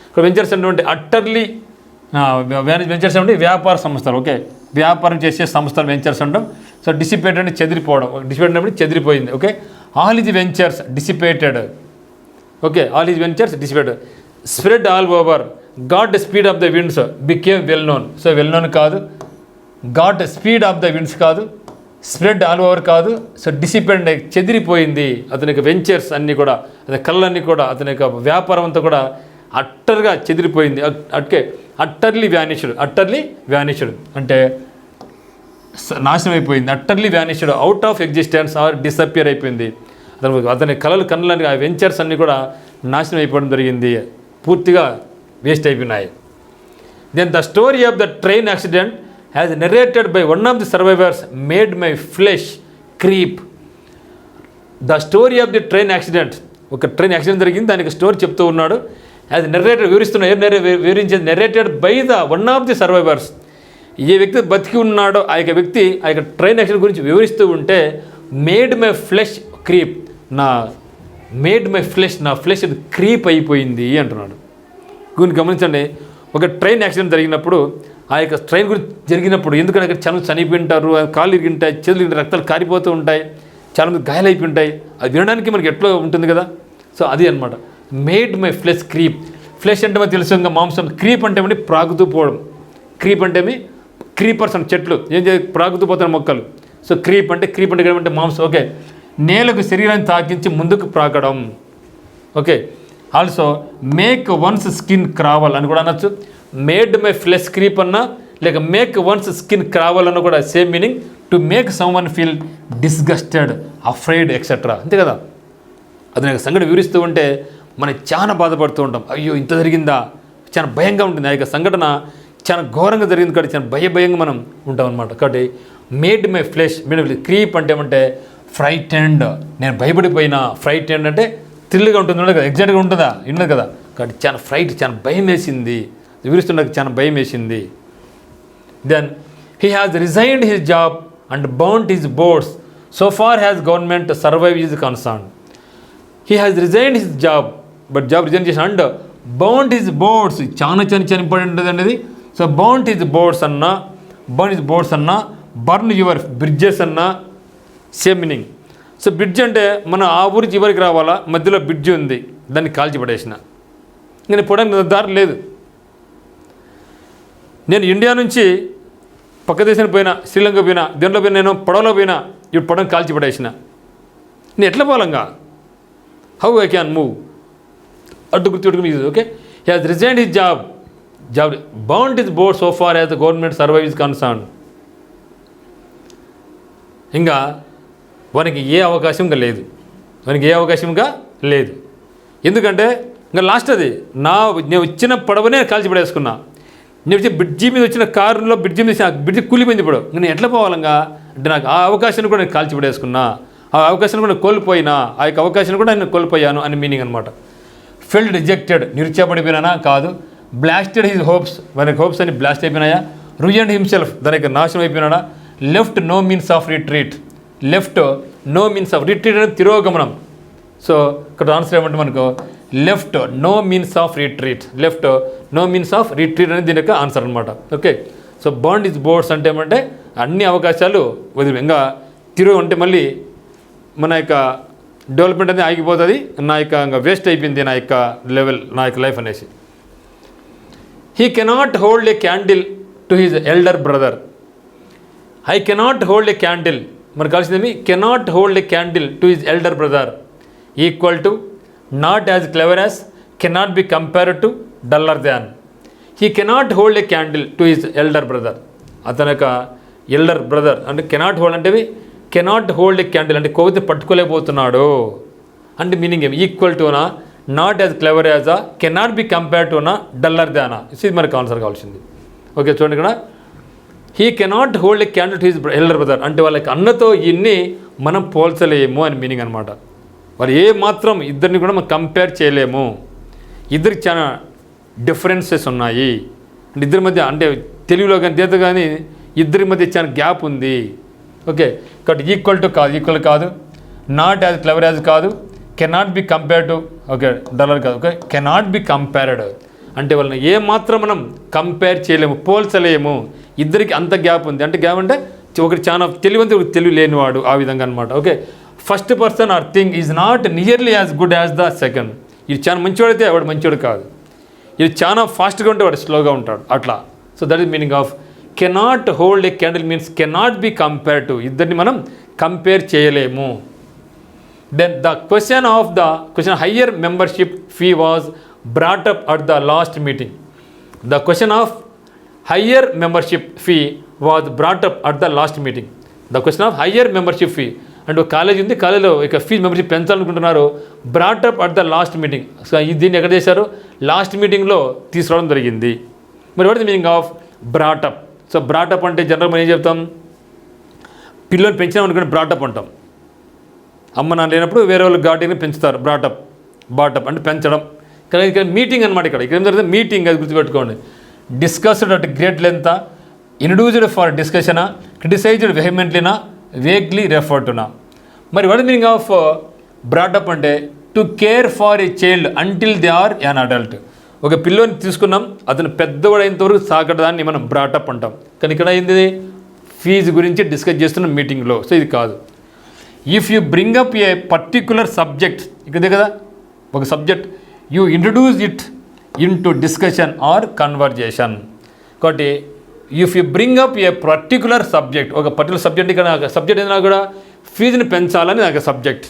ఇక్కడ వెంచర్స్ అంటే అట్టర్లీ వెంచర్స్ అంటే వ్యాపార సంస్థలు. ఓకే, వ్యాపారం చేసే సంస్థలు వెంచర్స్ అంటాం. సో డిసిపేటెడ్ అంటే చెదిరిపోవడం. డిసిపేటెడ్ అంటే చెదిరిపోయింది. Okay, all his ventures dissipated. Okay, all his ventures dissipated. Spread all over, got speed of the winds became well known. So well known కాదు, got speed of the winds కాదు, spread all over కాదు. So dissipated చెదిరిపోయింది అతని యొక్క ventures అన్నీ కూడా, అతని కళ్ళన్నీ కూడా, అతని యొక్క వ్యాపారం అంతా కూడా అట్టర్గా చెదిరిపోయింది. అట్టర్లీ వ్యానిష్డ్ అంటే నాశనం అయిపోయింది. Utterly vanished, out of existence or disappear అయిపోయింది. అతని కళ్ళన్నీ ఆ వెంచర్స్ అన్నీ కూడా నాశనం అయిపోవడం జరిగింది, పూర్తిగా వేస్ట్ అయిపోయినాయి. Then the story of the train accident has narrated by one of the survivors made my flesh creep. The story of the train accident, ఒక ట్రైన్ యాక్సిడెంట్ జరిగింది, దానికి స్టోరీ చెప్తూ ఉన్నాడు. యాజ్ నెరేటెడ్ వివరించేది narrated by the one of the survivors. ఏ వ్యక్తి బతికి ఉన్నాడో ఆ యొక్క వ్యక్తి ఆ యొక్క ట్రైన్ యాక్సిడెంట్ గురించి వివరిస్తూ ఉంటే మేడ్ మై ఫ్లెష్ క్రీప్, నా ఫ్లెష్ క్రీప్ అయిపోయింది అంటున్నాడు. గురించి గమనించండి, ఒక ట్రైన్ యాక్సిడెంట్ జరిగినప్పుడు ఆ యొక్క ట్రైన్ గురించి జరిగినప్పుడు, ఎందుకంటే అక్కడ చాలా చనిపోయి ఉంటారు, కాళ్ళు ఇరిగింటాయి, చేతులు ఇరిగి రక్తాలు కారిపోతూ ఉంటాయి, చాలామంది గాయాలైపోయి ఉంటాయి. అది వినడానికి మనకి ఎట్లా ఉంటుంది కదా. సో అది అనమాట made my flesh creep. Flesh అంటే మనకు తెలుసు ఇంకా మాంసం. క్రీప్ అంటే ఏమంటే ప్రాగుతూ పోవడం. క్రీప్ అంటే క్రీపర్స్ అంటే చెట్లు ఏం ప్రాగుతూ పోతాయి మొక్కలు. సో క్రీప్ అంటే ఏమంటే మాంసం. ఓకే, నేలకు శరీరాన్ని తాకించి ముందుకు ప్రాకడం. Okay, also make one's skin crawl అని కూడా అనొచ్చు. మేడ్ మై ఫ్లెష్ క్రీప్ అన్నా లేక మేక్ వన్స్ స్కిన్ క్రావల్ అన్న కూడా same meaning. To make some one feel disgusted, afraid etcetera. అంతే కదా. అది నాకు సంఘటన వివరిస్తూ ఉంటే మనం చాలా బాధపడుతూ ఉంటాం. అయ్యో ఇంత జరిగిందా, చాలా భయంగా ఉంటుంది. ఆ యొక్క సంఘటన చాలా ఘోరంగా జరిగింది కాబట్టి చాలా భయంగా మనం ఉంటాం అనమాట. కాబట్టి మేడ్ మై ఫ్లెష్ క్రీప్ అంటే ఏమంటే ఫ్రైటెండ్, నేను భయపడిపోయినా. ఫ్రైటెండ్ అంటే థ్రిల్గా ఉంటుంది కదా, ఎగ్జాక్ట్గా ఉంటుందా, ఉండదు కదా. కాబట్టి చాలా భయం వేసింది, వివరిస్తుండగా చాలా భయం వేసింది. Then he has resigned his job and burnt his boards so far has government survive is concern. He has resigned his job, but job resign చేసిన. అండ్ బౌంట్ హిజ్ బోర్డ్స్, చాలా ఇంపార్టెంట్ అండి. సో బౌంట్ హిజ్ బోర్డ్స్ అన్నా, burn your bridges అన్నా same meaning. So bridge అంటే మనం ఆ ఊరి చివరికి రావాలా, మధ్యలో బ్రిడ్జ్ ఉంది, దాన్ని కాల్చి పడేసిన. నేను పోవడానికి దారి లేదు. నేను ఇండియా నుంచి పక్క దేశానికి పోయినా, శ్రీలంక పోయినా, దేంట్లో పోయినా, నేను పడవలో పోయినా, ఇప్పుడు పడవని కాల్చి పడేసిన. నేను ఎట్లా పోవాలంగా? How I can move? అడ్డు గుర్తుపెట్టుకుని. Okay, he has resigned his job bound his board so far as the government survive is concern. ఇంకా వానికి ఏ అవకాశంగా లేదు. ఎందుకంటే ఇంకా లాస్ట్ అది నేను వచ్చిన పడవనే కాల్చి పడేసుకున్నా. నేను వచ్చి బ్రిడ్జి మీద వచ్చిన కారులో బ్రిడ్జి మీద బ్రిడ్జి కూలిపోయింది. ఇప్పుడు నేను ఎట్లా పోవాలంగా అంటే నాకు ఆ అవకాశాన్ని కూడా నేను కాల్చి పడేసుకున్నా, ఆ అవకాశాన్ని కూడా కోల్పోయినా, ఆ యొక్క అవకాశాన్ని కూడా నేను కోల్పోయాను అని మీనింగ్ అనమాట. ఫెల్డ్ రిజెక్టెడ్, నిరుత్సాహపడిపోయినా కాదు. బ్లాస్టెడ్ హిజ్ హోప్స్, వారి హోప్స్ అని బ్లాస్ట్ అయిపోయినాయా? ruined himself, దాని యొక్క నాశనం అయిపోయినాడా? Left no means of retreat, left no means of retreat అనేది తిరోగమనం. సో ఇక్కడ ఆన్సర్ ఏమంటే మనకు left no means of retreat, left no means of retreat అనేది దీని యొక్క ఆన్సర్ అనమాట. Okay, so bond his boards అంటే ఏమంటే అన్ని అవకాశాలు వదిలి ఇంకా తిరుగు అంటే మళ్ళీ మన యొక్క డెవలప్మెంట్ అనేది ఆగిపోతుంది, నా యొక్క ఇంకా వేస్ట్ అయిపోయింది నా యొక్క లెవెల్, నా యొక్క లైఫ్ అనేసి. He cannot hold a candle to his elder brother. I cannot hold a candle, మనకు కావాల్సిందేమి cannot hold a candle to his elder brother equal to not as clever as, cannot be compared to, duller than. He cannot hold a candle to his elder brother, అతని యొక్క elder brother అంటే cannot hold అంటే cannot hold a candle అంటే కొవ్వొత్తి పట్టుకోలేకపోతున్నాడు అంటే meaning ఏమి? Equal టునా, నాట్ యాజ్ క్లెవర్ యాజా, కెనాట్ బి కంపేర్డ్ టునా, డల్లర్ దానా. ఇది మనకు ఆన్సర్ కావాల్సింది. ఓకే చూడండి ఇక్కడ he cannot hold a candle to his elder brother అంటే వాళ్ళకి అన్నతో ఇన్ని మనం పోల్చలేము అని మీనింగ్ అనమాట. వాళ్ళు ఏ మాత్రం ఇద్దరిని కూడా మనం కంపేర్ చేయలేము, ఇద్దరికి చాలా డిఫరెన్సెస్ ఉన్నాయి అంటే ఇద్దరి మధ్య అంటే తెలుగులో కానీ దేత కానీ ఇద్దరి మధ్య చాలా గ్యాప్ ఉంది. ఓకే కాబట్టి ఈక్వల్ టు కాదు, ఈక్వల్ కాదు, నాట్ యాజ్ క్లెవర్ యాజ్ కాదు, cannot be compared to, okay duller కాదు, ఓకే కెనాట్ బి కంపేర్డ్ అంటే వాళ్ళని ఏ మాత్రం మనం కంపేర్ చేయలేము, పోల్చలేము, ఇద్దరికి అంత గ్యాప్ ఉంది. అంటే గ్యాప్ అంటే ఒకటి చాలా తెలివంతే ఒకటి తెలివి లేనివాడు ఆ విధంగా అనమాట. Okay first person are thing is not nearly as good as the second. ఇది చాలా మంచివాడైతే వాడు మంచివాడు కాదు, ఇది చాలా ఫాస్ట్గా ఉంటే వాడు స్లోగా ఉంటాడు అట్లా. So that is meaning of cannot hold a candle means cannot be compare to, ఇద్దరిని మనం కంపేర్ చేయలేము. Then the question higher membership fee was brought up at the last meeting. The question of higher membership fee was brought up at the last meeting. The question of higher membership fee అంటే ఒక college ఉంది, కాలేజీలో ఇక fees membership పెంచాలనుకుంటున్నారు, brought up at the last meeting. So దీన్ని ఎక్కడ చేశారు? Last మీటింగ్లో తీసుకురావడం జరిగింది. మరి what the meaning of brought up? So brought up అంటే జనరల్ మనం ఏం చెప్తాం? పిల్లల్ని పెంచినాం అనుకుంటే బ్రాటప్ అంటాం. అమ్మ నాన్న లేనప్పుడు వేరే వాళ్ళు గార్డెన్ని పెంచుతారు, బ్రాటప్. బాటప్ అంటే పెంచడం. కానీ ఇక్కడ మీటింగ్ అనమాట. ఇక్కడ ఏం జరుగుతుంది? మీటింగ్, అది గుర్తుపెట్టుకోండి. Discussed at great length, introduced for డిస్కషనా, క్రిటిసైజ్డ్ వెహిమెంట్లీనా, వేగ్లీ రెఫర్టునా. మరి వాట్ మీనింగ్ ఆఫ్ బ్రాటప్ అంటే to care for a child until they are an adult. ఒక పిల్లోని తీసుకున్నాం, అతను పెద్దవాడు అయినంతవరకు సాకడాన్ని మనం బ్రాటప్ అంటాం. కానీ ఇక్కడ ఏంది? ఫీజు గురించి డిస్కస్ చేస్తున్న మీటింగ్లో. సో ఇది కాదు. If you bring up a particular subject, ఇక్కడే కదా ఒక subject, you introduce it into discussion or conversation. కాబట్టి if you bring up a particular subject, ఒక పర్టికులర్ సబ్జెక్ట్, ఇక్కడ సబ్జెక్ట్ ఏదైనా కూడా ఫీజుని పెంచాలని నాకు subject,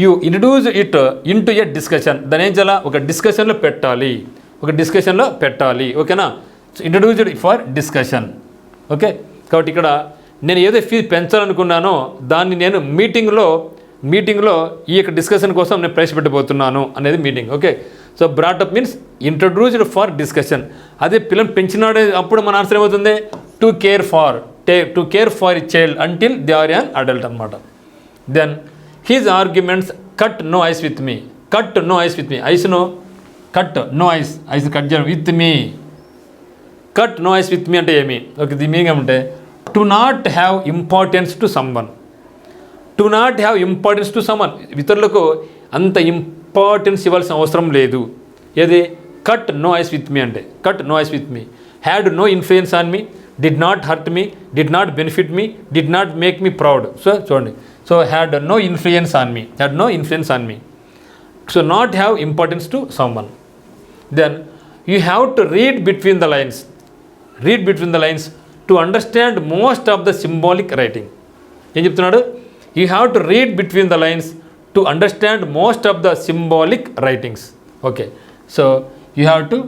you introduce it into a discussion, దాని ఏం చేయాలా? ఒక డిస్కషన్లో పెట్టాలి, ఒక డిస్కషన్లో పెట్టాలి. ఓకేనా? Introduced for discussion. ఓకే కాబట్టి ఇక్కడ నేను ఏదో ఫీజు పెంచాలనుకున్నానో దాన్ని నేను మీటింగ్లో ఈ యొక్క డిస్కషన్ కోసం నేను ప్రవేశపెట్టబోతున్నాను అనేది meeting. Okay so brought up means introduced for discussion. అదే పిల్లలు పెంచినాడే అప్పుడు మన ఆన్సర్ ఏమవుతుంది? To care for a child until they are an adult అనమాట. Then his arguments cut no ice with me, cut no ice with me, ఐస్ను cut no ice, ice cut చేయడం, with me, cut no ice with me అంటే ఏమి? Okay దీని meaning ఏమంటే to not have importance to someone, to not have importance to someone, ఇతరులకు అంత importance ఇవ్వాల్సిన అవసరం లేదు. ఏది? Cut no ice with me అంటే cut no ice with me. Had no influence on me, did not hurt me, did not benefit me, did not make me proud. So చూడండి, so had no influence on me, had no influence on me. So not have importance to someone. Then you have to read between the lines, read between the lines to understand most of the symbolic writing. ఏం చెప్తున్నాడు? You have to read between the lines to understand most of the symbolic writings. Okay so you have to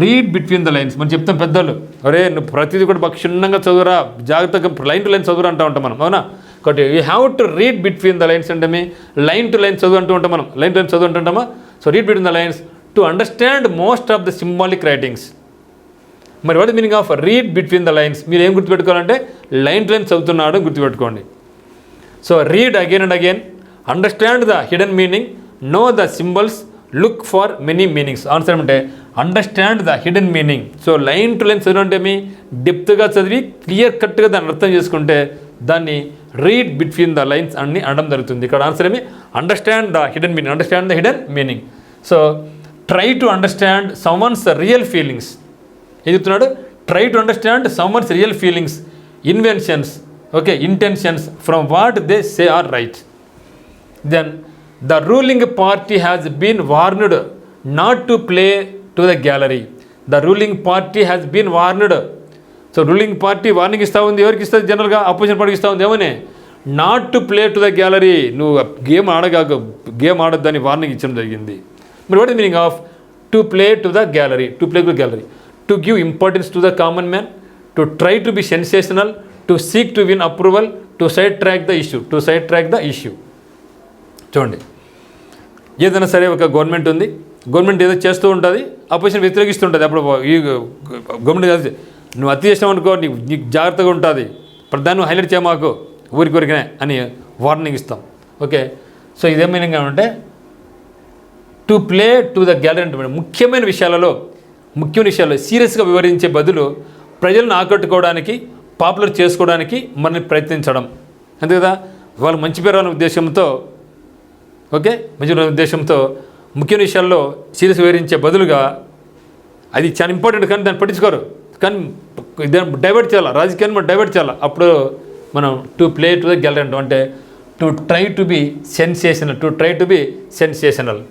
read between the lines. మనం చెప్తాం పెద్దలు, అరే నువ్వు ప్రతిదీ కూడా బాగా క్షుణ్ణంగా చదువురా, జాగ్రత్తగా లైన్ టు లైన్ చదువురా అంటూ ఉంటాం మనం, అవునా? కాబట్టి you have to read between the lines అంటే లైన్ టు లైన్ చదువు అంటూ ఉంటాం మనం, లైన్ టు లైన్ చదువు అంటుంటామా? So read between the lines to understand most of the symbolic writings. మరి what the meaning of read between the lines? మీరు ఏం గుర్తుపెట్టుకోవాలంటే లైన్ టు లైన్ చదువుతున్నాడు గుర్తుపెట్టుకోండి. So read again and again, understand the hidden meaning, know the symbols, look for many meanings. Answer ఏమంటే understand the hidden meaning. So line to line చదవడం అంటే ఏమి, డెప్త్గా చదివి క్లియర్ కట్గా దాన్ని అర్థం చేసుకుంటే దాన్ని రీడ్ బిట్వీన్ ద లైన్స్ అని అనడం జరుగుతుంది. ఇక్కడ ఆన్సర్ ఏమి, understand the hidden meaning, understand the hidden meaning. So try to understand someone's real feelings. ఏం చెప్తున్నాడు, try to understand someone's real feelings, inventions, okay, intentions from what they say or write. Then the ruling party has been warned not to play to the gallery. The ruling party has been warned. So ruling party warning ఇస్తూ ఉంది, ఎవరికి ఇస్తుంది, జనరల్గా opposition పార్టీకి ఇస్తూ ఉంది, ఏమని, not to play to the gallery, నువ్వు గేమ్ ఆడొద్దని వార్నింగ్ ఇచ్చడం జరిగింది. మరి what is meaning off to play to the gallery? To play to the gallery, to give importance to the common man, to try to be sensational, to seek to win approval, to side track the issue. To side track the issue. చూడండి, ఏదైనా సరే ఒక government ఉంది, government ఏదో చేస్తూ ఉంటుంది, opposition వ్యతిరేకిస్తుంటుంది. అప్పుడు ఈ గవర్నమెంట్ కలిసి నువ్వు అతి చేసినావు అనుకో, నీకు జాగ్రత్తగా ఉంటుంది, ప్రధాని నువ్వు హైలైట్ చేయమాకు ఊరికొరికినే అని వార్నింగ్ ఇస్తాం. ఓకే, సో ఇదే మీనింగ్ అంటే to play to the gallery అంటే ముఖ్యమైన విషయాలలో సీరియస్గా వివరించే బదులు ప్రజలను ఆకట్టుకోవడానికి, పాపులర్ చేసుకోవడానికి మనల్ని ప్రయత్నించడం. అంతే కదా, వాళ్ళు మంచి పేరు అనే ఉద్దేశంతో, ఓకే, మంచి ఉద్దేశంతో ముఖ్యమైన విషయాల్లో సీరియస్ వివరించే బదులుగా, అది చాలా ఇంపార్టెంట్ కానీ దాన్ని పట్టించుకోరు, కానీ దాన్ని డైవర్ట్ చేయాలి, రాజకీయాన్ని మనం డైవర్ట్ చేయాలి. అప్పుడు మనం to play to the gallery అంటాం, అంటే to try to be sensational.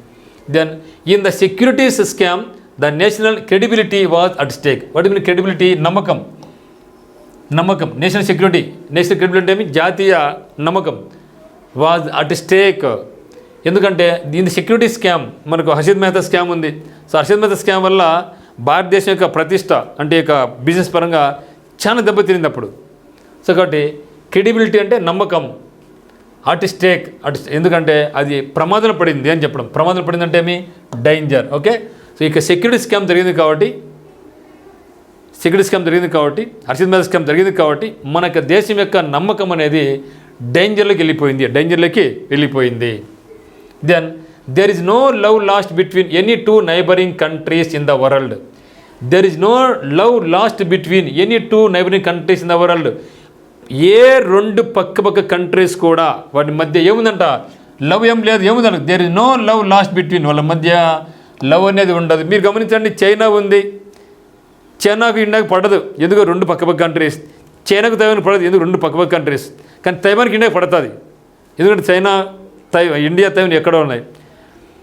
Then in the securities scam the national credibility was at stake. What mean credibility? నమ్మకం. నేషనల్ క్రెడిబిలిటీ ఏమి, జాతీయ నమ్మకం వాజ్ అట్ స్టేక్. ఎందుకంటే దీని సెక్యూరిటీ స్కామ్, మనకు Harshad Mehta scam ఉంది. సో హర్షద్ మెహతా స్కామ్ వల్ల భారతదేశం యొక్క ప్రతిష్ట, అంటే యొక్క బిజినెస్ పరంగా చాలా దెబ్బతినింది అప్పుడు. సో కాబట్టి క్రెడిబిలిటీ అంటే నమ్మకం, అట్ స్టేక్, ఎందుకంటే అది ప్రమాదం పడింది అని చెప్పడం. ప్రమాదం పడింది అంటే ఏమి, డేంజర్. ఓకే, సో ఇక సెక్యూరిటీ స్కామ్ జరిగింది కాబట్టి, హర్షద్ మెహతా స్కామ్ జరిగింది కాబట్టి మన దేశం యొక్క నమ్మకం అనేది డేంజర్లోకి వెళ్ళిపోయింది. Then there is no love lost between any two neighboring countries in the world. ఏ రెండు పక్క కంట్రీస్ కూడా వాటి మధ్య ఏముందంట, లవ్ ఏం లేదు, ఏముందంట, there is no love lost between, వాళ్ళ మధ్య లవ్ అనేది ఉండదు. మీరు గమనించండి, చైనా ఉంది, చైనాకు ఇండియాకు పడదు, ఎందుకు, రెండు పక్క కంట్రీస్. చైనాకు తైవాన్ పడదు, ఎందుకు, రెండు పక్క కంట్రీస్. కానీ తైవాన్కి ఇండియాకి పడుతుంది, ఎందుకంటే ఇండియా తైవాన్ ఎక్కడో ఉన్నాయి.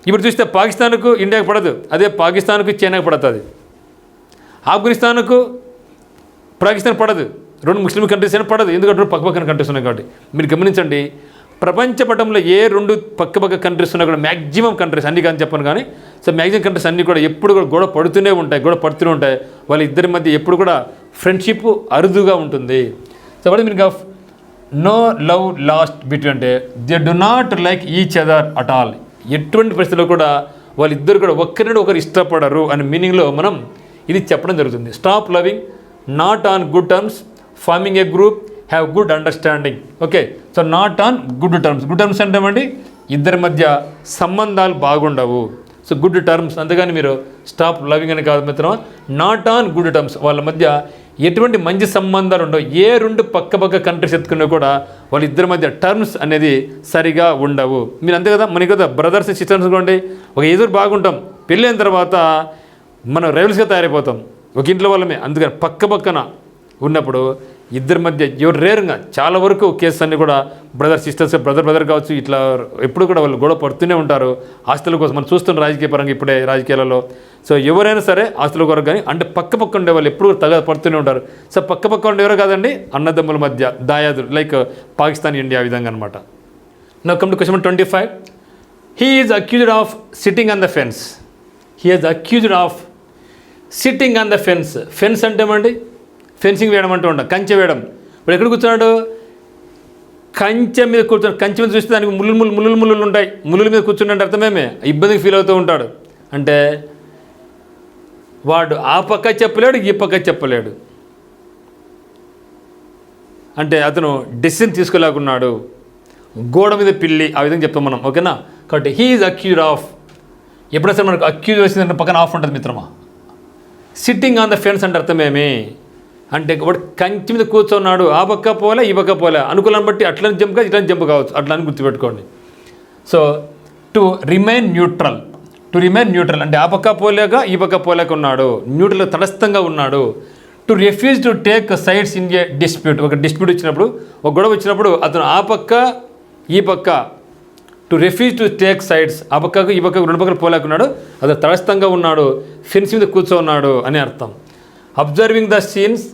ఇప్పుడు చూస్తే పాకిస్తాన్కు ఇండియాకి పడదు, అదే పాకిస్తాన్కు చైనాకు పడుతుంది. ఆఫ్ఘనిస్తాన్కు పాకిస్తాన్ పడదు, రెండు ముస్లిం కంట్రీస్ అయినా పడదు, ఎందుకంటే రెండు పక్కపక్కన కంట్రీస్ ఉన్నాయి కాబట్టి. మీరు గమనించండి, ప్రపంచ పటంలో ఏ రెండు పక్క కంట్రీస్ ఉన్నాయి కూడా, మ్యాక్సిమం కంట్రీస్, అన్ని కానీ చెప్పను కానీ, సో మ్యాక్సిమం కంట్రీస్ అన్నీ కూడా ఎప్పుడు కూడా గొడవ పడుతూనే ఉంటాయి. వాళ్ళ ఇద్దరి మధ్య ఎప్పుడు కూడా ఫ్రెండ్షిప్ అరుదుగా ఉంటుంది. So what meaning of no love lost between అంటే they do not like each other at all. ఎటువంటి పరిస్థితుల్లో కూడా వాళ్ళిద్దరు కూడా ఒకరు ఇష్టపడరు అనే మీనింగ్లో మనం ఇది చెప్పడం జరుగుతుంది. Stop loving not on good terms, farming A group, have good understanding. Okay, so not on good terms అంటే ఏమండి, ఇద్దరి మధ్య సంబంధాలు బాగుండవు. సో గుడ్ టర్మ్స్, అంతేగాని మీరు స్టాప్ లవింగ్ అని కాదు మిత్రం, నాట్ ఆన్ గుడ్ టర్మ్స్, వాళ్ళ మధ్య ఎటువంటి మంచి సంబంధాలు ఉండవు. ఏ రెండు పక్క కంట్రీస్ ఎత్తుకున్నా కూడా వాళ్ళిద్దరి మధ్య టర్మ్స్ అనేది సరిగా ఉండవు. మీరు అంతే కదా, మనకి కదా బ్రదర్స్ సిస్టర్స్ కూడా ఒక ఎదురు బాగుంటాం, పెళ్ళైన తర్వాత మనం రైవల్స్గా తయారైపోతాం ఒక ఇంట్లో వాళ్ళమే. అందుకని పక్కన ఉన్నప్పుడు ఇద్దరి మధ్య ఎవరు రేరుగా చాలా వరకు కేసెస్ అన్నీ కూడా బ్రదర్ సిస్టర్స్, బ్రదర్ కావచ్చు, ఇట్లా ఎప్పుడు కూడా వాళ్ళు గొడవ పడుతూనే ఉంటారు ఆస్తుల కోసం. మనం చూస్తున్న రాజకీయ పరంగా ఇప్పుడే రాజకీయాలలో. సో ఎవరైనా సరే ఆస్తుల కొరకు కానీ, అంటే పక్క ఉండే వాళ్ళు ఎప్పుడు పడుతూనే ఉంటారు. సో పక్క ఉండే ఎవరో కాదండి, అన్నదమ్ముల మధ్య దాయాదులు, లైక్ పాకిస్తాన్, ఇండియా విధంగా అనమాట. Now come to question 25. He is accused of sitting on the fence. Sitting on the fence. Fence అంటే ఏమండి, ఫెన్సింగ్ వేయడం అంటూ ఉంటాం, కంచె వేయడం. ఇప్పుడు ఎక్కడ కూర్చున్నాడు, కంచె మీద కూర్చొని, కంచె మీద చూస్తే దానికి ముళ్ళు ఉంటాయి, ముళ్ళుల మీద కూర్చుంటే అర్థమేమే, ఇబ్బందికి ఫీల్ అవుతూ ఉంటాడు. అంటే వాడు ఆ పక్క చెప్పలేడు, ఈ పక్క చెప్పలేడు, అంటే అతను డెసిషన్ తీసుకోలేకున్నాడు. గోడ మీద పిల్లి, ఆ విధంగా చెప్తాం మనం, ఓకేనా. కాబట్టి హీ ఈజ్ అక్యూజ్డ్ ఆఫ్. ఎప్పుడైనా సరే మనకు అక్యూజ్ వచ్చిందంటే పక్కన ఆఫ్ ఉంటుంది మిత్రమా, సిట్టింగ్ ఆన్ ద ఫెన్స్ అంటే అర్థమేమి అంటే వాడు కంచి మీద కూర్చున్నాడు, ఆ పక్క పోలే ఈ పక్క పోలే, అనుకూలం బట్టి అట్లని జంప్ కాదు ఇట్లని జంప్ కావచ్చు, అట్లా అని గుర్తుపెట్టుకోండి. సో టు రిమైన్ న్యూట్రల్ అంటే ఆ పక్క పోలేక ఈ పక్క పోలేక ఉన్నాడు, న్యూట్రల్ తటస్థంగా ఉన్నాడు. To refuse to take sides in a dispute, ఒక డిస్ప్యూట్ వచ్చినప్పుడు, ఒక గొడవ వచ్చినప్పుడు అతను ఆ పక్క ఈ పక్క, to refuse to take sides, ఆ పక్కకు ఈ పక్కకు రెండు పక్కలు పోలేకున్నాడు, అతను తటస్థంగా ఉన్నాడు, ఫెన్స్ మీద కూర్చోన్నాడు అని అర్థం. Observing the scenes,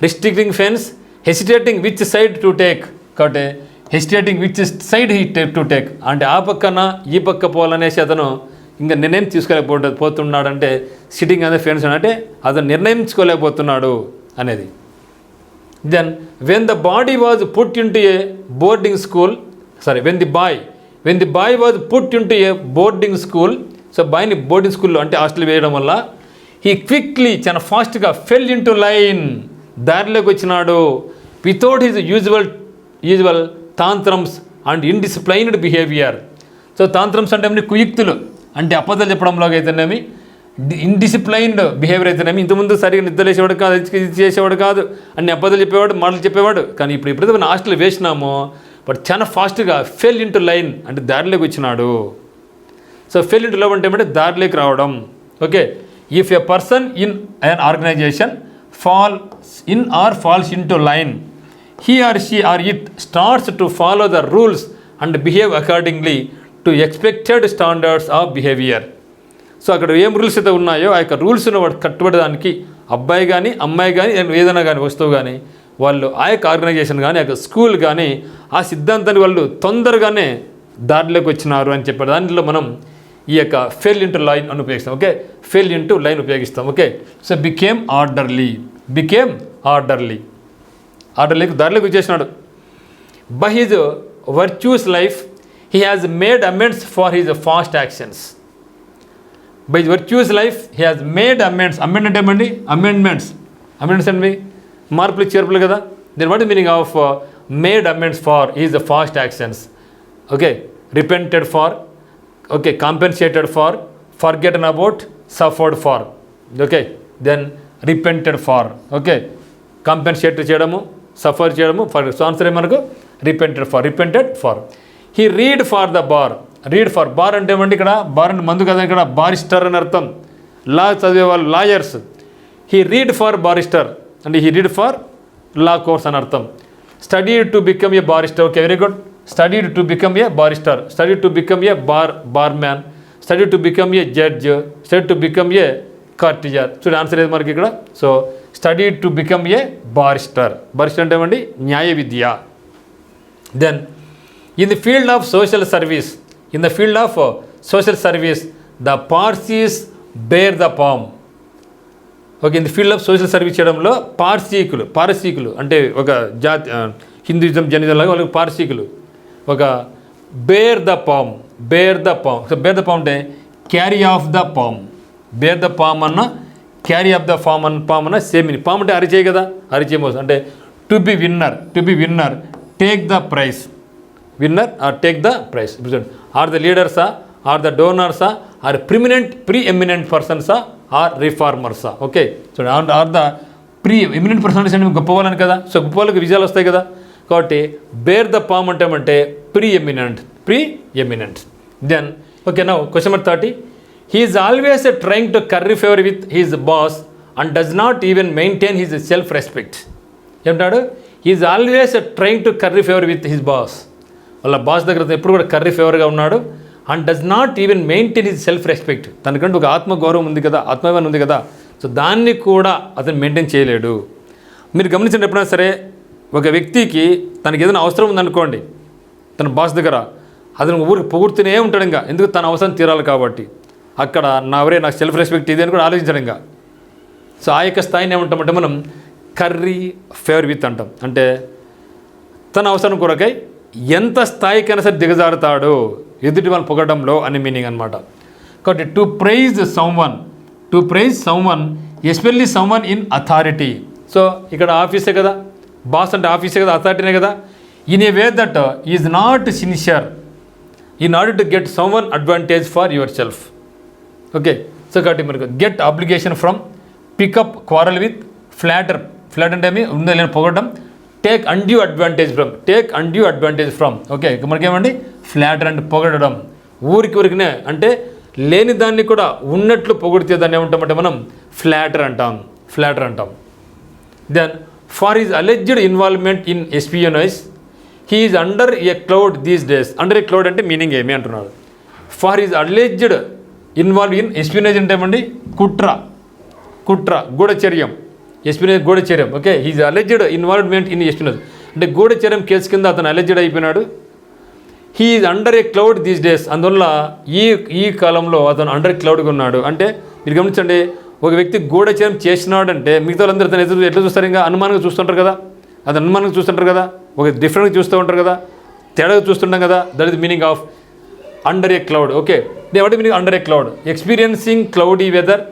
restricting fence, hesitating which side to take, కాబట్టి hesitating which side he take to take అంటే ఆ పక్కన ఈ పక్క పోవాలనేసి అతను ఇంకా నిర్ణయం తీసుకోలేకపోతున్నాడంటే సిట్టింగ్ అనే ఫెన్స్ అంటే అతను నిర్ణయించుకోలేకపోతున్నాడు అనేది. Then when the body was put into a boarding school when the boy was put into a boarding school, so బాయ్ని బోర్డింగ్ స్కూల్లో అంటే హాస్టల్ వేయడం వల్ల హీ క్విక్లీ చాలా ఫాస్ట్గా ఫెల్ ఇన్ టు లైన్, దారిలోకి వచ్చినాడు, without his usual tantrums and indisciplined behaviour. So tantrums అంటే కుయుక్తులు అంటే అబద్ధాలు చెప్పడంలో అయితేనేమి, ఇన్డిసిప్లైన్డ్ బిహేవియర్ అయితేనేమి, ఇంతకుముందు సరిగ్గా నిద్రలేసేవాడు కాదు, ఇది చేసేవాడు కాదు, అన్ని అబద్ధాలు చెప్పేవాడు, మాటలు చెప్పేవాడు. కానీ ఎప్పుడైతే మనం హాస్టల్ వేసినామో బట్ చాలా ఫాస్ట్గా ఫెల్ ఇన్ టు లైన్ అంటే దారిలోకి వచ్చినాడు. So fell into love అంటే దారిలోకి రావడం. Okay, if a person in an organisation falls into line, he or she or it starts to follow the rules and behave accordingly to expected standards of behavior. So అక్కడ ఏం rules అయితే ఉన్నాయో ఆ యొక్క రూల్స్ను వాడు కట్టుబడడానికి అబ్బాయి కానీ అమ్మాయి కానీ ఏదైనా కానీ వస్తువు కానీ వాళ్ళు ఆ యొక్క ఆర్గనైజేషన్ కానీ ఆ యొక్క స్కూల్ కానీ ఆ సిద్ధాంతాన్ని వాళ్ళు తొందరగానే దారిలోకి వచ్చినారు అని చెప్పారు. దాంట్లో మనం ఈ యొక్క ఫెల్ ఇంటూ లైన్ అని ఉపయోగిస్తాం. ఓకే, ఫెల్ ఇంటూ లైన్ ఉపయోగిస్తాం. ఓకే, సో బికేమ్ ఆర్డర్లీకి దారిలోకి వచ్చేసినాడు. By his virtues life he has made amends for his past actions. By virtues life he has made amends. Amendment ఏమండి? అమెండ్మెంట్స్ అండి మార్పులు చేర్పులు కదా. దీని what meaning of made amends for his past actions. Okay, repented for, okay, compensated for, forgotten about, suffered for. Okay, then repented for. Okay, compensate చేయడము, suffer చేయడము, for. So answer మనకు repented for. He read for the bar. Bar అంటే ఏమంటే ఇక్కడ bar అంటే మందు కదా, ఇక్కడ బారిస్టర్ అని అర్థం. లా చదివే వాళ్ళు lawyers. He read for barrister అంటే he read for law course అని అర్థం. Studied to become a barrister. Okay, very good. Studied to become a barrister, studied to become a barman, studied to become a judge, studied to become a courtier. So answer is మనకి ఇక్కడ. So studied to become a barrister అంటే ఏమండి? న్యాయ విద్య. Then in the field of social service the Parsis bear the palm. Okay, in the field of social service చేయడంలో పారసీకులు అంటే ఒక జాతి, హిందూయిజం జైనిజం లాగా వాళ్ళకి పారసీకులు ఒక bear the palm. So bear the palm అంటే carry off the palm. Bear the palm అన్న క్యారీ ఆఫ్ ద పామ్ అన్న సేమ్ మీనింగ్. పామ్ అంటే అరిచేయి కదా, అరిచేయి మోసం అంటే to be winner, take the prize. Winner or take the prize. Are the లీడర్సా, ఆర్ ద డోనర్సా, ఆర్ ప్రీ ఎమినెంట్ పర్సన్సా, ఆర్ రిఫార్మర్సా. Okay, so are the preeminent persons అంటే గొప్ప వాళ్ళని కదా. సో గొప్ప వాళ్ళకి విజయాలు వస్తాయి కదా. కాబట్టి బేర్ ద పామ్ అంటే preeminent. Then okay, now question number 30. He is always trying to curry favour with his boss and does not even maintain his self respect. ఏమంటాడు? He is always trying to curry favour with his boss. వాళ్ళ boss దగ్గర ఎప్పుడు కూడా curry ఫేవర్గా ఉన్నాడు. And does not even maintain his self respect. తనకంటే ఒక ఆత్మగౌరవం ఉంది కదా, ఆత్మాభిమానం ఉంది కదా. సో దాన్ని కూడా అతను మెయింటైన్ చేయలేడు. మీరు గమనించండి, ఎప్పుడైనా సరే ఒక వ్యక్తికి తనకి ఏదైనా అవసరం ఉందనుకోండి, తన బాస్ దగ్గర అతను ఊరికి పొగుడుతూనే ఉంటాడు. ఇంకా ఎందుకు? తన అవసరం తీరాలి కాబట్టి. అక్కడ నాకు సెల్ఫ్ రెస్పెక్ట్ ఇది అని కూడా ఆలోచించడం. ఇంకా సో ఆ యొక్క స్థాయిని ఏమంటామంటే మనం కర్రీ ఫేవర్ విత్ అంటాం. అంటే తన అవసరం కొరకై ఎంత స్థాయికైనా సరే దిగజారుతాడు ఎదుటి వాళ్ళు పొగడంలో అని మీనింగ్ అనమాట. కాబట్టి to praise someone especially someone in authority. So ఇక్కడ ఆఫీసే కదా, బాస్ అంటే ఆఫీసే కదా, అథారిటీనే కదా. In a way that is not sincere in order to get someone advantage for yourself. Okay, so కాబట్టి మనకు get obligation from, pick up quarrel with, flatter అంటే ఏమి ఉందో లేని పొగడం, take undue advantage from. Okay, మనకేమండి ఫ్లాటర్ అంటే పొగడడం, ఊరికినే అంటే లేని దాన్ని కూడా ఉన్నట్లు పొగిడితే దాన్ని ఏమంటామంటే మనం ఫ్లాటర్ అంటాం. Then for his alleged involvement in espionage he is under a cloud these days. Under a cloud అంటే మీనింగ్ ఏమి అంటున్నాడు. For his alleged involve in espionage అంటే ఏమండి కుట్ర గూఢచర్యం, ఎస్పియోనైజ్ గూఢచర్యం. Okay, his alleged involvement in espionage అంటే గూఢచర్యం కేసు కింద అతను అలెజ్డ్ అయిపోయినాడు. He is under a cloud these days, అందువల్ల ఈ కాలంలో అతను అండర్ క్లౌడ్గా ఉన్నాడు. అంటే మీరు గమనించండి, ఒక వ్యక్తి గూఢచర్యం చేసినాడంటే మిగతా వాళ్ళందరూ అతను ఎట్లా చూస్తారు, ఇంకా అనుమానంగా చూస్తుంటారు కదా, అది అనుమానంగా చూస్తుంటారు కదా, ఒక డిఫరెంట్గా చూస్తూ ఉంటారు కదా, తేడాగా చూస్తుంటాం కదా. That is meaning of under a cloud. Okay, what meaning under a cloud? Experiencing cloudy weather,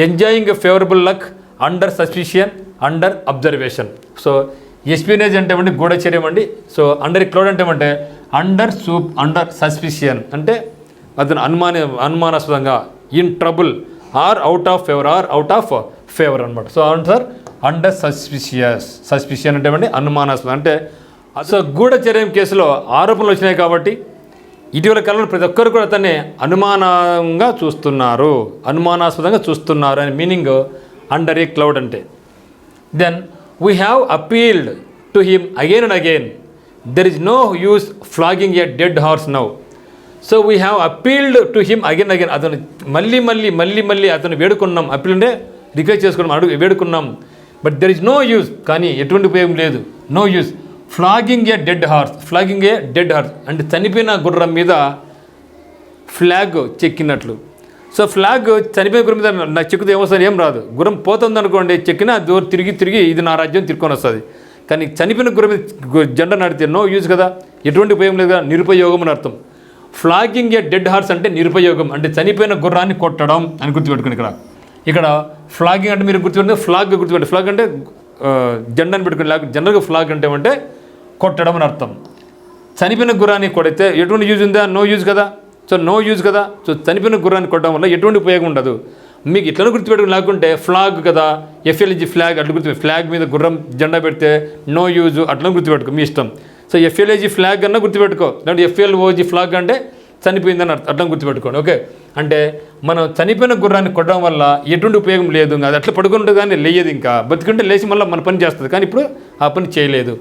enjoying a favourable luck, under suspicion, under observation. So espionage అంటే ఏమంటే గూఢచర్యం అండి. సో అండర్ ఏ క్లౌడ్ అంటే ఏమంటే అండర్ సస్పిషన్ అంటే అతను అనుమానాస్పదంగా, in trouble, or out of favour అనమాట. సో ఆన్సర్ అండర్ సస్పిషన్ అంటే ఏమంటే అనుమానాస్పదం. అంటే అసలు గూఢచర్యం కేసులో ఆరోపణలు వచ్చినాయి కాబట్టి ఇటీవల కాలంలో ప్రతి ఒక్కరు కూడా అతన్ని అనుమానాస్పదంగా చూస్తున్నారు అని మీనింగ్ అండర్ ఏ క్లౌడ్ అంటే. Then we have appealed to him again and again, there is no use flogging a dead horse now. So we have appealed to him again again, అతను మళ్ళీ అతను వేడుకున్నాం. అపీల్ అంటే request చేసుకున్నాం, వేడుకున్నాం. But there is no use, కానీ ఎటువంటి ఉపయోగం లేదు. No use flogging a dead horse అంటే చనిపోయిన గుర్రం మీద ఫ్లాగ్ చెక్కినట్లు. సో ఫ్లాగ్ చనిపోయిన గుర్రం మీద నాకు చెక్కితే ఏమొస్తుంది, ఏం రాదు. గుర్రం పోతుంది అనుకోండి, చెక్కినా దూరం తిరిగి ఇది నా రాజ్యం తిరుక్కొని వస్తుంది. కానీ చనిపోయిన గుర్రం మీద జెండా నడితే నో యూజ్ కదా, ఎటువంటి ఉపయోగం లేదు కదా, నిరుపయోగం అని అర్థం. ఫ్లాగింగ్ ఏ డెడ్ హార్స్ అంటే నిరుపయోగం, అంటే చనిపోయిన గుర్రాన్ని కొట్టడం అని గుర్తుపెట్టుకుని. ఇక్కడ ఫ్లాగింగ్ అంటే మీరు గుర్తుపెట్టుకుని గుర్తుపెట్టి ఫ్లాగ్ అంటే జెండాని పెట్టుకుని, జనరల్గా ఫ్లాగ్ అంటే ఏమంటే కొట్టడం అని అర్థం. చనిపోయిన గుర్రాన్ని కొడితే ఎటువంటి యూజ్ ఉందా, నో యూజ్ కదా. సో నో యూజ్ కదా. సో చనిపోయిన గుర్రాన్ని కొట్టడం వల్ల ఎటువంటి ఉపయోగం ఉండదు. మీకు ఇట్లా గుర్తుపెట్టుకుని, లేకుంటే ఫ్లాగ్ కదా, ఎఫ్ఎల్జీ ఫ్లాగ్ అట్లా గుర్తుపెట్టు, ఫ్లాగ్ మీద గుర్రం జెండా పెడితే నో యూజ్ అట్లా గుర్తుపెట్టుకో, మీ ఇష్టం. సో ఎఫ్ఎల్ఏజీ ఫ్లాగ్ అన్నా గుర్తుపెట్టుకో, లేదంటే ఎఫ్ఎల్ఓజీ ఫ్లాగ్ అంటే చనిపోయిందని అట్లా గుర్తుపెట్టుకోండి. ఓకే, అంటే మనం చనిపోయిన గుర్రాన్ని కొట్టడం వల్ల ఎటువంటి ఉపయోగం లేదు. అది అట్లా పడుకుంటే కానీ లేయదు, ఇంకా బతికుంటే లేచి మళ్ళీ మన పని చేస్తుంది, కానీ ఇప్పుడు ఆ పని చేయలేదు.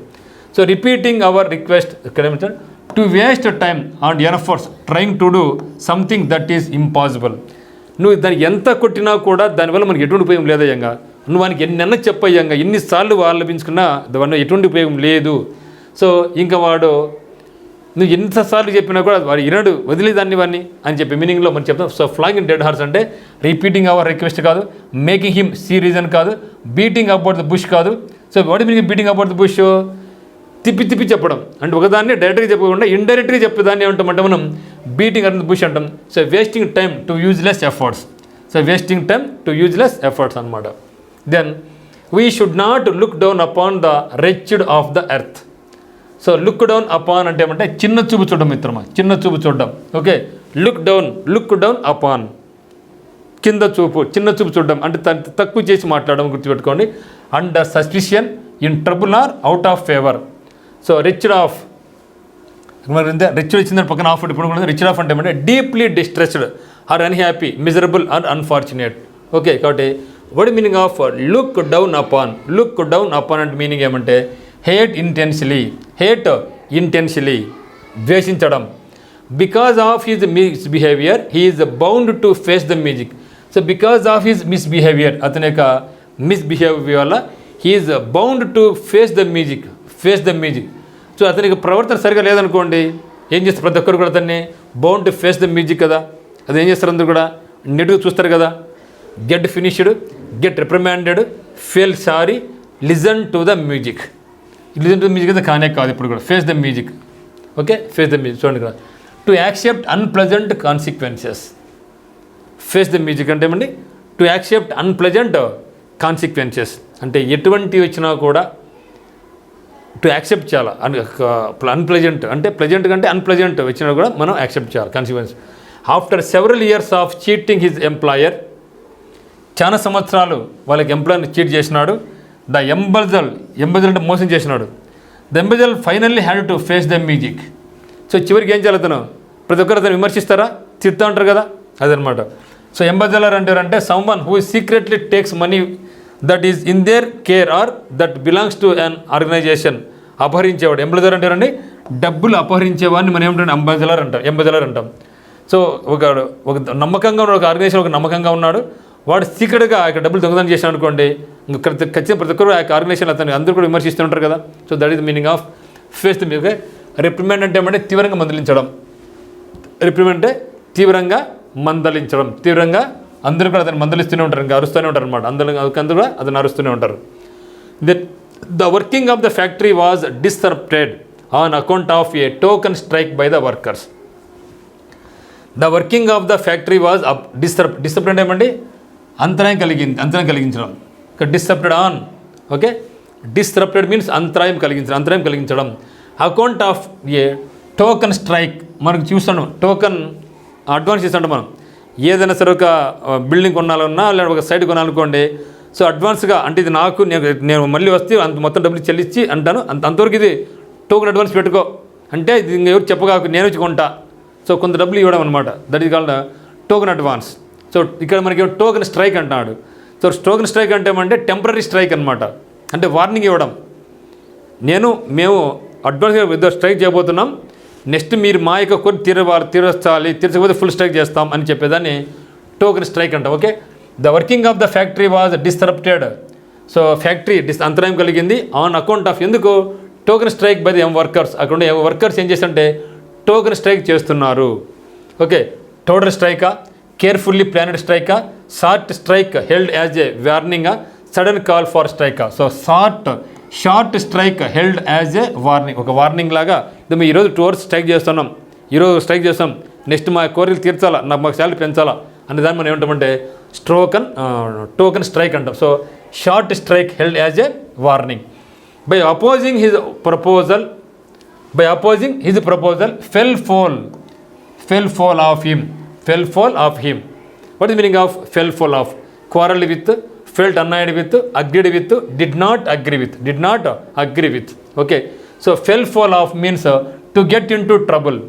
సో రిపీటింగ్ అవర్ రిక్వెస్ట్ ఇక్కడ ఏమంటారు, to waste time and efforts trying to do something that is impossible. నువ్వు దానికి ఎంత కొట్టినా కూడా దానివల్ల మనకి ఎటువంటి ఉపయోగం లేదయ్యంగా. నువ్వు వానికి ఎన్నెన్న చెప్పయ్యంగా, ఎన్నిసార్లు ఆలపించుకున్నా దాని ఎటువంటి ఉపయోగం లేదు. సో ఇంకా వాడు నువ్వు ఎంతసార్లు చెప్పినా కూడా వాడు వినడు, వదిలేదాన్ని వాడిని అని చెప్పి మీనింగ్లో మనం చెప్తాం. సో ఫ్లాగింగ్ డెడ్ హార్స్ అంటే రిపీటింగ్ అవర్ రిక్వెస్ట్ కాదు, మేకింగ్ హిమ్ సీ రీజన్ కాదు, బీటింగ్ అబౌట్ ద బుష్ కాదు. So what meaning beating about the bush? తిప్పి చెప్పడం, అంటే ఒకదాన్ని డైరెక్ట్గా చెప్పకుండా ఇండైరెక్ట్గా చెప్పేదాన్ని ఏమంటామంటే మనం బీటింగ్ అబౌట్ ద బుష్ అంటాం. So wasting time to useless efforts అనమాట. Then we should not look down upon the wretched of the earth. So look down upon అంటే ఏమంటే చిన్న చూపు చూడడం మిత్రమా, చిన్న చూపు చూడడం. ఓకే, లుక్ డౌన్ అపాన్ కింద చూపు, చిన్న చూపు చూడడం అంటే తక్కువ చేసి మాట్లాడడం గుర్తుపెట్టుకోండి. Under suspicion, in trouble or out of favour. So wretched of, wretched వచ్చిందని పక్కన ఆఫ్ ఇప్పుడు రిచ్డ్ ఆఫ్ అంటే ఏమంటే deeply distressed or unhappy, miserable or unfortunate. Okay, కాబట్టి what meaning of look down upon అంటే మీనింగ్ ఏమంటే హేట్ ఇంటెన్షియలీ ద్వేషించడం. Because of his misbehaviour he is bound to face the music. So because of his misbehaviour, అతని యొక్క misbehaviour వల్ల he is bound to face the music. So అతనికి ప్రవర్తన సరిగా లేదనుకోండి, ఏం చేస్తారు ప్రతి ఒక్కరు కూడా అతన్ని bound to face the music కదా. అది ఏం చేస్తారు, అందరూ కూడా నెట్టుగా చూస్తారు కదా. Get finished, get reprimanded, feel sorry, listen to the music అయితే కానే కాదు ఇప్పుడు కూడా. Face the music. Okay, face the music చూడండి కదా. To accept unpleasant consequences. Face the music అంటే ఏమండి, టు యాక్సెప్ట్ అన్ప్లెజెంట్ కాన్సిక్వెన్సెస్ అంటే ఎటువంటి వచ్చినా కూడా టు యాక్సెప్ట్ చేయాలి. అన్ప్లెజెంట్ అంటే ప్లెజెంట్ కంటే అన్ప్లెజెంట్ వచ్చినా కూడా మనం యాక్సెప్ట్ చేయాలి consequence. After several years of cheating his employer చాలా సంవత్సరాలు వాళ్ళకి ఎంప్లాయ్ని చీట్ చేసినాడు. ద ఎంబజల్ అంటే మోసం చేసినాడు. The embezzle finally had to face the music. So చివరికి ఏం చేయాలి, అతను ప్రతి ఒక్కరు అతను విమర్శిస్తారా, తిడతా ఉంటారు కదా, అదనమాట. సో ఎంబజలర్ అంటే someone who secretly takes money that is in their care or that belongs to an organisation. అపహరించేవాడు. ఎంబజలర్ అంటారండి డబ్బులు అపహరించేవాడిని మనం ఏమిటంటే ఎంబజలర్ అంటాం. సో ఒక నమ్మకంగా ఉన్న ఒక ఆర్గనైజేషన్ ఒక నమ్మకంగా ఉన్నాడు, వాడు సీక్రెట్గా ఇక్కడ డబ్బులు దొంగతనం చేశాడు అనుకోండి, ఇంకా ఖచ్చితంగా ప్రతి ఒక్కరు ఆ ఆర్గనైజేషన్ అతను అందరూ కూడా విమర్శిస్తూ ఉంటారు కదా. So that is the meaning of face the music. Reprimand అంటే ఏమంటే తీవ్రంగా మందలించడం. రిప్రిమెండ్ అంటే తీవ్రంగా మందలించడం. తీవ్రంగా అందరూ కూడా అతను మందలిస్తూనే ఉంటారు, ఇంకా అరుస్తూనే ఉంటారు అనమాట. అందరూ కూడా అతను అరుస్తూనే ఉంటారు. The working of the factory was disturbed on account of a token strike by the workers. The working of the factory was disturb అంటే ఏమండి అంతరాయం కలిగించడం. ఇక్కడ disturbed on, okay, disturbed means అంతరాయం కలిగించడం. Account of a token strike, మనకు చూస్తాను token advance చేస్తుంటాం మనం. ఏదైనా సరే ఒక బిల్డింగ్ కొనాలన్నా లేదా ఒక సైట్ కొనాలనుకోండి, సో అడ్వాన్స్గా అంటే ఇది నాకు నేను మళ్ళీ వస్తే అంత మొత్తం డబ్బులు చెల్లించి అంటాను, అంతవరకు ఇది టోకన్ అడ్వాన్స్ పెట్టుకో అంటే ఇది ఎవరు చెప్పగాకు నేను వచ్చి కొంటా. సో కొంత డబ్బులు ఇవ్వడం అనమాట. That is called token advance. So ఇక్కడ మనకి టోకన్ స్ట్రైక్ అంటున్నాడు. సో టోకన్ స్ట్రైక్ అంటే ఏమంటే టెంపరీ స్ట్రైక్ అనమాట, అంటే వార్నింగ్ ఇవ్వడం. మేము అడ్వాన్స్గా స్ట్రైక్ చేయబోతున్నాం, నెక్స్ట్ మీరు మా యొక్క కొన్ని తీర్చకపోతే ఫుల్ స్ట్రైక్ చేస్తాం అని చెప్పేదాన్ని టోకన్ స్ట్రైక్ అంటాం. Okay, the working of the factory was disturbed. So factory అంతరాయం కలిగింది ఆన్ అకౌంట్ ఆఫ్ ఎందుకు token strike by the workers. అక్కడ వర్కర్స్ ఏం చేస్తుంటే టోకన్ స్ట్రైక్ చేస్తున్నారు. ఓకే, టోటల్ స్ట్రైకా, కేర్ఫుల్లీ ప్లానెడ్ స్ట్రైకా, short strike held as a వార్నింగా, సడన్ కాల్ ఫర్ స్ట్రైకా. So short strike held as a warning, ఒక వార్నింగ్ లాగా ఇది మేము ఈరోజు 2 hours స్ట్రైక్ చేస్తున్నాం, ఈరోజు స్ట్రైక్ చేస్తాం, నెక్స్ట్ మా కోరికలు తీర్చాలా, మాకు శాలరీ పెంచాలా అనే దాన్ని మనం ఏమంటామంటే టోకన్ స్ట్రైక్ అంటాం. So short strike held as a warning. By opposing his proposal fell fall of him. What is the meaning of fell fall of? Quarreled with, felt annoyed with, agreed with, did not agree with. Okay, so fell fall of means to get into trouble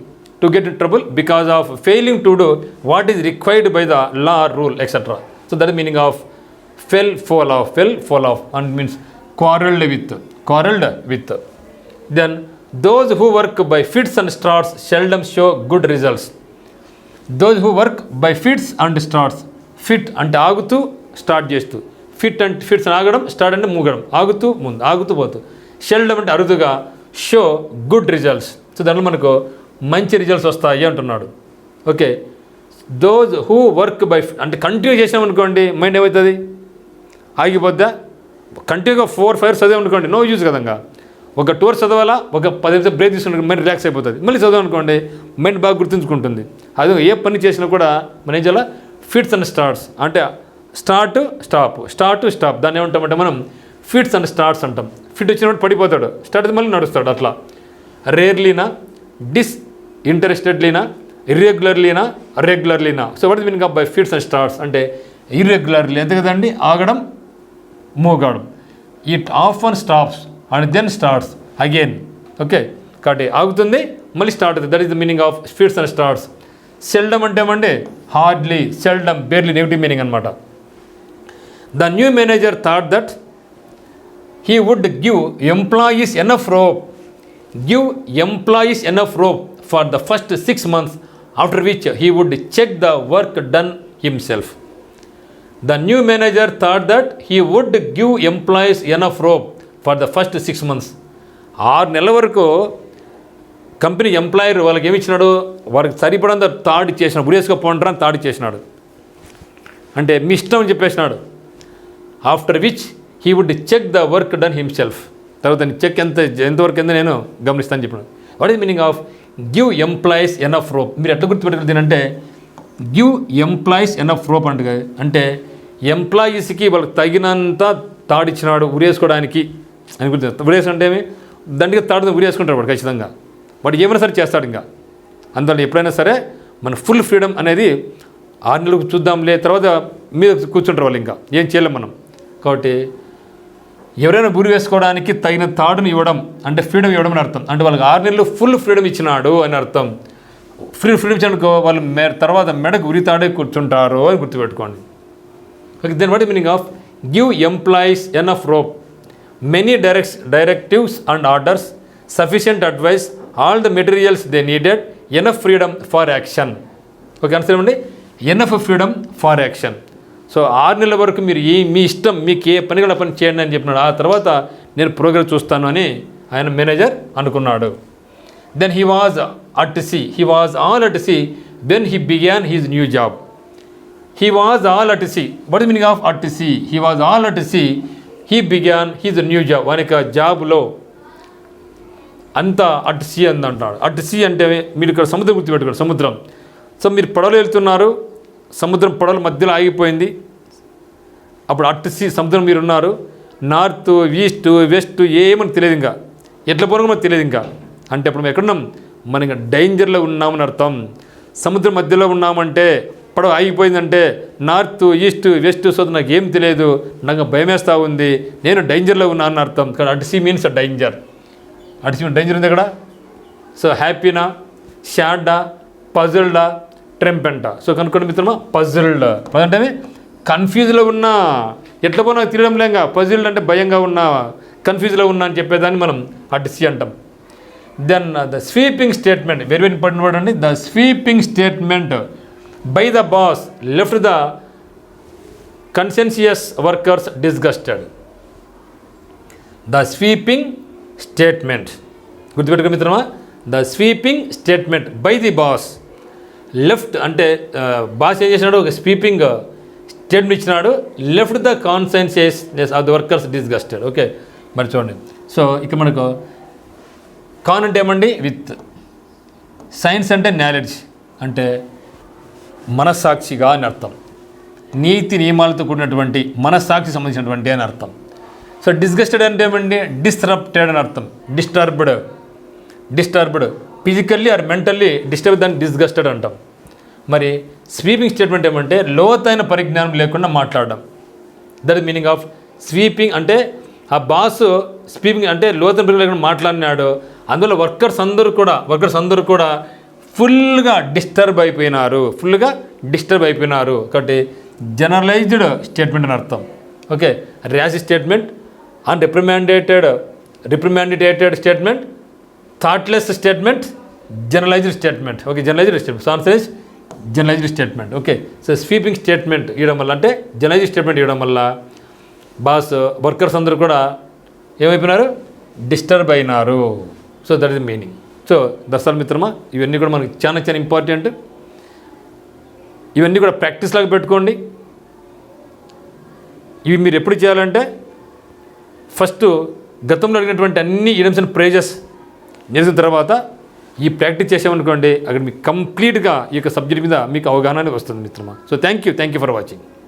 because of failing to do what is required by the law, rule, etc. So that is the meaning of fell fall off and means quarreled with. Then those who work by fits and starts seldom show good results. Those who work by fits and starts, fit అంటే ఆగుతూ start చేస్తూ, fits ఆగడం, start అంటే మూగడం, ఆగుతూ పోతూ, షెల్డమ్ అంటే అరుదుగా, show good results. So దాంట్లో మనకు మంచి రిజల్ట్స్ వస్తాయి అంటున్నాడు. Okay, those who work by అంటే కంటిన్యూ చేసామనుకోండి మైండ్ ఏమవుతుంది, ఆగిపోద్దా. కంటిన్యూగా 4-5 years చదివాం అనుకోండి నో యూజ్ కదంగా. ఒక 2 hours చదవాలా, ఒక 10 నిమిషాలు బ్రేక్ తీసుకుంటే మైండ్ రిలాక్స్ అయిపోతుంది, మళ్ళీ చదవం అనుకోండి మైండ్ బాగా గుర్తుంచుకుంటుంది. అది ఏ పని చేసినా కూడా మనం ఏం చేయాలా, ఫిట్స్ అండ్ స్టార్ట్స్ అంటే స్టార్ట్ స్టాప్ దాన్ని ఏమంటామంటే మనం ఫిట్స్ అండ్ స్టార్ట్స్ అంటాం. ఫిట్ వచ్చినప్పుడు పడిపోతాడు, స్టార్ట్ మళ్ళీ నడుస్తాడు అట్లా. రేర్లీనా, డిస్ఇంటరెస్టెడ్లీనా, ఇర్రెగ్యులర్లీనా, రెగ్యులర్లీనా. So what is meaning of by fits and starts అంటే ఇర్రెగ్యులర్లీ ఎంత కదండి, ఆగడం మూగడం. It often stops and then starts again. Okay, కాబట్టి ఆగుతుంది మళ్ళీ స్టార్ట్ అవుతుంది. That is the meaning of fits and starts. Seldom అంటే ఏమంటే hardly, seldom, barely negative meaning అనమాట. The new manager thought that he would give employees enough rope for the first 6 months after which he would check the work done himself. The new manager thought that he would give employees enough rope for the first 6 months. 6 నెలల వరకు company employer వాళ్ళకి ఏమి ఇచ్చినాడు, వారికి సరిపడంత తాడు చేసినాడు, ఉరేసుకోపోంటారా అని తాడు చేసినాడు, అంటే మీ ఇష్టం అని చెప్పేసినాడు. After which he would check the work done himself. తర్వాత చెక్ ఎంతవరకు నేను గమనిస్తాను చెప్పినాడు. What is meaning of give employees enough rope. మీరు ఎట్లా గుర్తుపెట్టుకుంటుంది అంటే గివ్ ఎంప్లాయీస్ ఎనఫ్ రోప్ అంటే ఎంప్లాయీస్కి వాళ్ళకి తగినంత తాడిచ్చినాడు ఉరేసుకోవడానికి అని గుర్తు. ఉరేసుకుంటే ఏమి దండిగా తాడు ఉరేసుకుంటాడు వాడు ఖచ్చితంగా. వాడు ఏమైనా సరే చేస్తాడు. ఇంకా అందువల్ల ఎప్పుడైనా సరే మన ఫుల్ ఫ్రీడమ్ అనేది 6 నెలలకు చూద్దాంలే, తర్వాత మీద కూర్చుంటారు వాళ్ళు, ఇంకా ఏం చేయలేం మనం. కాబట్టి ఎవరైనా గురి వేసుకోవడానికి తగిన తాడును ఇవ్వడం అంటే ఫ్రీడమ్ ఇవ్వడం అని అర్థం. అంటే వాళ్ళకి 6 నెలలు ఫుల్ ఫ్రీడమ్ ఇచ్చినాడు అని అర్థం. ఫ్రీడమ్ ఇచ్చినాడుకో వాళ్ళు తర్వాత మెడకు ఉరి తాడే కూర్చుంటారు అని గుర్తుపెట్టుకోండి. Okay, then what meaning of give employees enough rope, many directives and orders, sufficient advice, all the materials they needed, enough freedom for action. Okay, answer ఏమండి? Enough freedom for action. So 6 నెలల వరకు మీరు మీ ఇష్టం, మీకు ఏ పని కూడా పని చేయండి అని చెప్పినాడు. ఆ తర్వాత నేను ప్రోగ్రెస్ చూస్తాను అని ఆయన మేనేజర్ అనుకున్నాడు. Then he was at sea, he was all at sea when he began his new job. He was all at sea, what is meaning of at sea? He was all at sea, he began his new job. వాని యొక్క జాబ్లో అంతా at sea అంటాడు. At sea అంటే మీరు ఇక్కడ సముద్రం గుర్తుపెట్టుకోండి, సముద్రం. సో మీరు పడవలు వెళ్తున్నారు, సముద్రం పడవల మధ్యలో ఆగిపోయింది, అప్పుడు అట్ సీ సముద్రం మీరు ఉన్నారు. నార్త్, ఈస్ట్, వెస్ట్ ఏమని తెలియదు, ఇంకా ఎట్లా పోనో మనకు తెలియదు ఇంకా. అంటే అప్పుడు మేము ఎక్కడున్నాం? మనం ఇంకా డేంజర్లో ఉన్నామని అర్థం. సముద్రం మధ్యలో ఉన్నామంటే, పడవ ఆగిపోయిందంటే నార్త్, ఈస్ట్, వెస్ట్, సో నాకు ఏం తెలియదు, నాకు భయం వేస్తూ ఉంది, నేను డేంజర్లో ఉన్నానని అర్థం. కానీ at see means danger. At see danger ఉంది అక్కడ. సో హ్యాపీనా, షాడా, పజిల్డా, ట్రెంపెంటా. సో కనుక్కోండి మిత్రమా, పజిల్డ్ అంటే కన్ఫ్యూజ్లో ఉన్నా, ఎట్లా పోనా తిరగడం లేక, పజిల్డ్ అంటే భయంగా ఉన్నా, కన్ఫ్యూజ్లో ఉన్నా అని చెప్పేదాన్ని మనం అట్ సీ అంటాం. Then the sweeping statement, very very important word అండి. The sweeping statement by the boss left the conscientious workers disgusted. The sweeping statement గుర్తుపెట్టుకో మిత్రమా. The sweeping statement by the boss left అంటే boss ఏం చేసినాడు? ఒక sweeping statement ఇచ్చినాడు. Left the conscientiousness of the workers disgusted. Okay, మరి చూడండి. So ఇక్కడ మనకు కాన్ అంటే ఏమండి? విత్. సైన్స్ అంటే నాలెడ్జ్, అంటే మనస్సాక్షిగా అని అర్థం. నీతి నియమాలతో కూడినటువంటి మనస్సాక్షి సంబంధించినటువంటి అని అర్థం. సో డిస్గస్టెడ్ అంటే ఏమండి? డిస్టర్బ్టెడ్ అని అర్థం. Disturbed physically or mentally disturb, దాన్ని డిస్గస్టెడ్ అంటాం. మరి స్వీపింగ్ స్టేట్మెంట్ ఏమంటే లోతైన పరిజ్ఞానం లేకుండా మాట్లాడడం. That is meaning of sweeping. అంటే ఆ బాస్ స్వీపింగ్ అంటే లోతైన పరిజ్ఞానం లేకుండా మాట్లాడినాడు. అందులో వర్కర్స్ అందరూ కూడా ఫుల్గా డిస్టర్బ్ అయిపోయినారు. కాబట్టి జనరలైజ్డ్ స్టేట్మెంట్ అని అర్థం. Okay, rash statement and reprimanded statement, thoughtless statement, generalised statement. Okay, generalised statement. So answer is generalised statement. Okay, so sweeping statement ఇవ్వడం వల్ల, అంటే జనరలైజ్డ్ స్టేట్మెంట్ ఇవ్వడం వల్ల బాస్ వర్కర్స్ అందరూ కూడా ఏమైపోయినారు? డిస్టర్బ్ అయినారు. So that is the meaning. So దర్శన మిత్రమా, ఇవన్నీ కూడా మనకి చాలా చాలా ఇంపార్టెంట్. ఇవన్నీ కూడా ప్రాక్టీస్ లాగా పెట్టుకోండి. ఇవి మీరు ఎప్పుడు చేయాలంటే ఫస్ట్ గతంలో అడిగినటువంటి అన్ని ఈడమ్స్ అండ్ ప్రైజెస్ నేర్చిన తర్వాత ఈ ప్రాక్టీస్ చేసామనుకోండి, అక్కడ మీకు కంప్లీట్గా ఈ యొక్క సబ్జెక్ట్ మీద మీకు అవగాహన వస్తుంది మిత్రమా. So thank you for watching.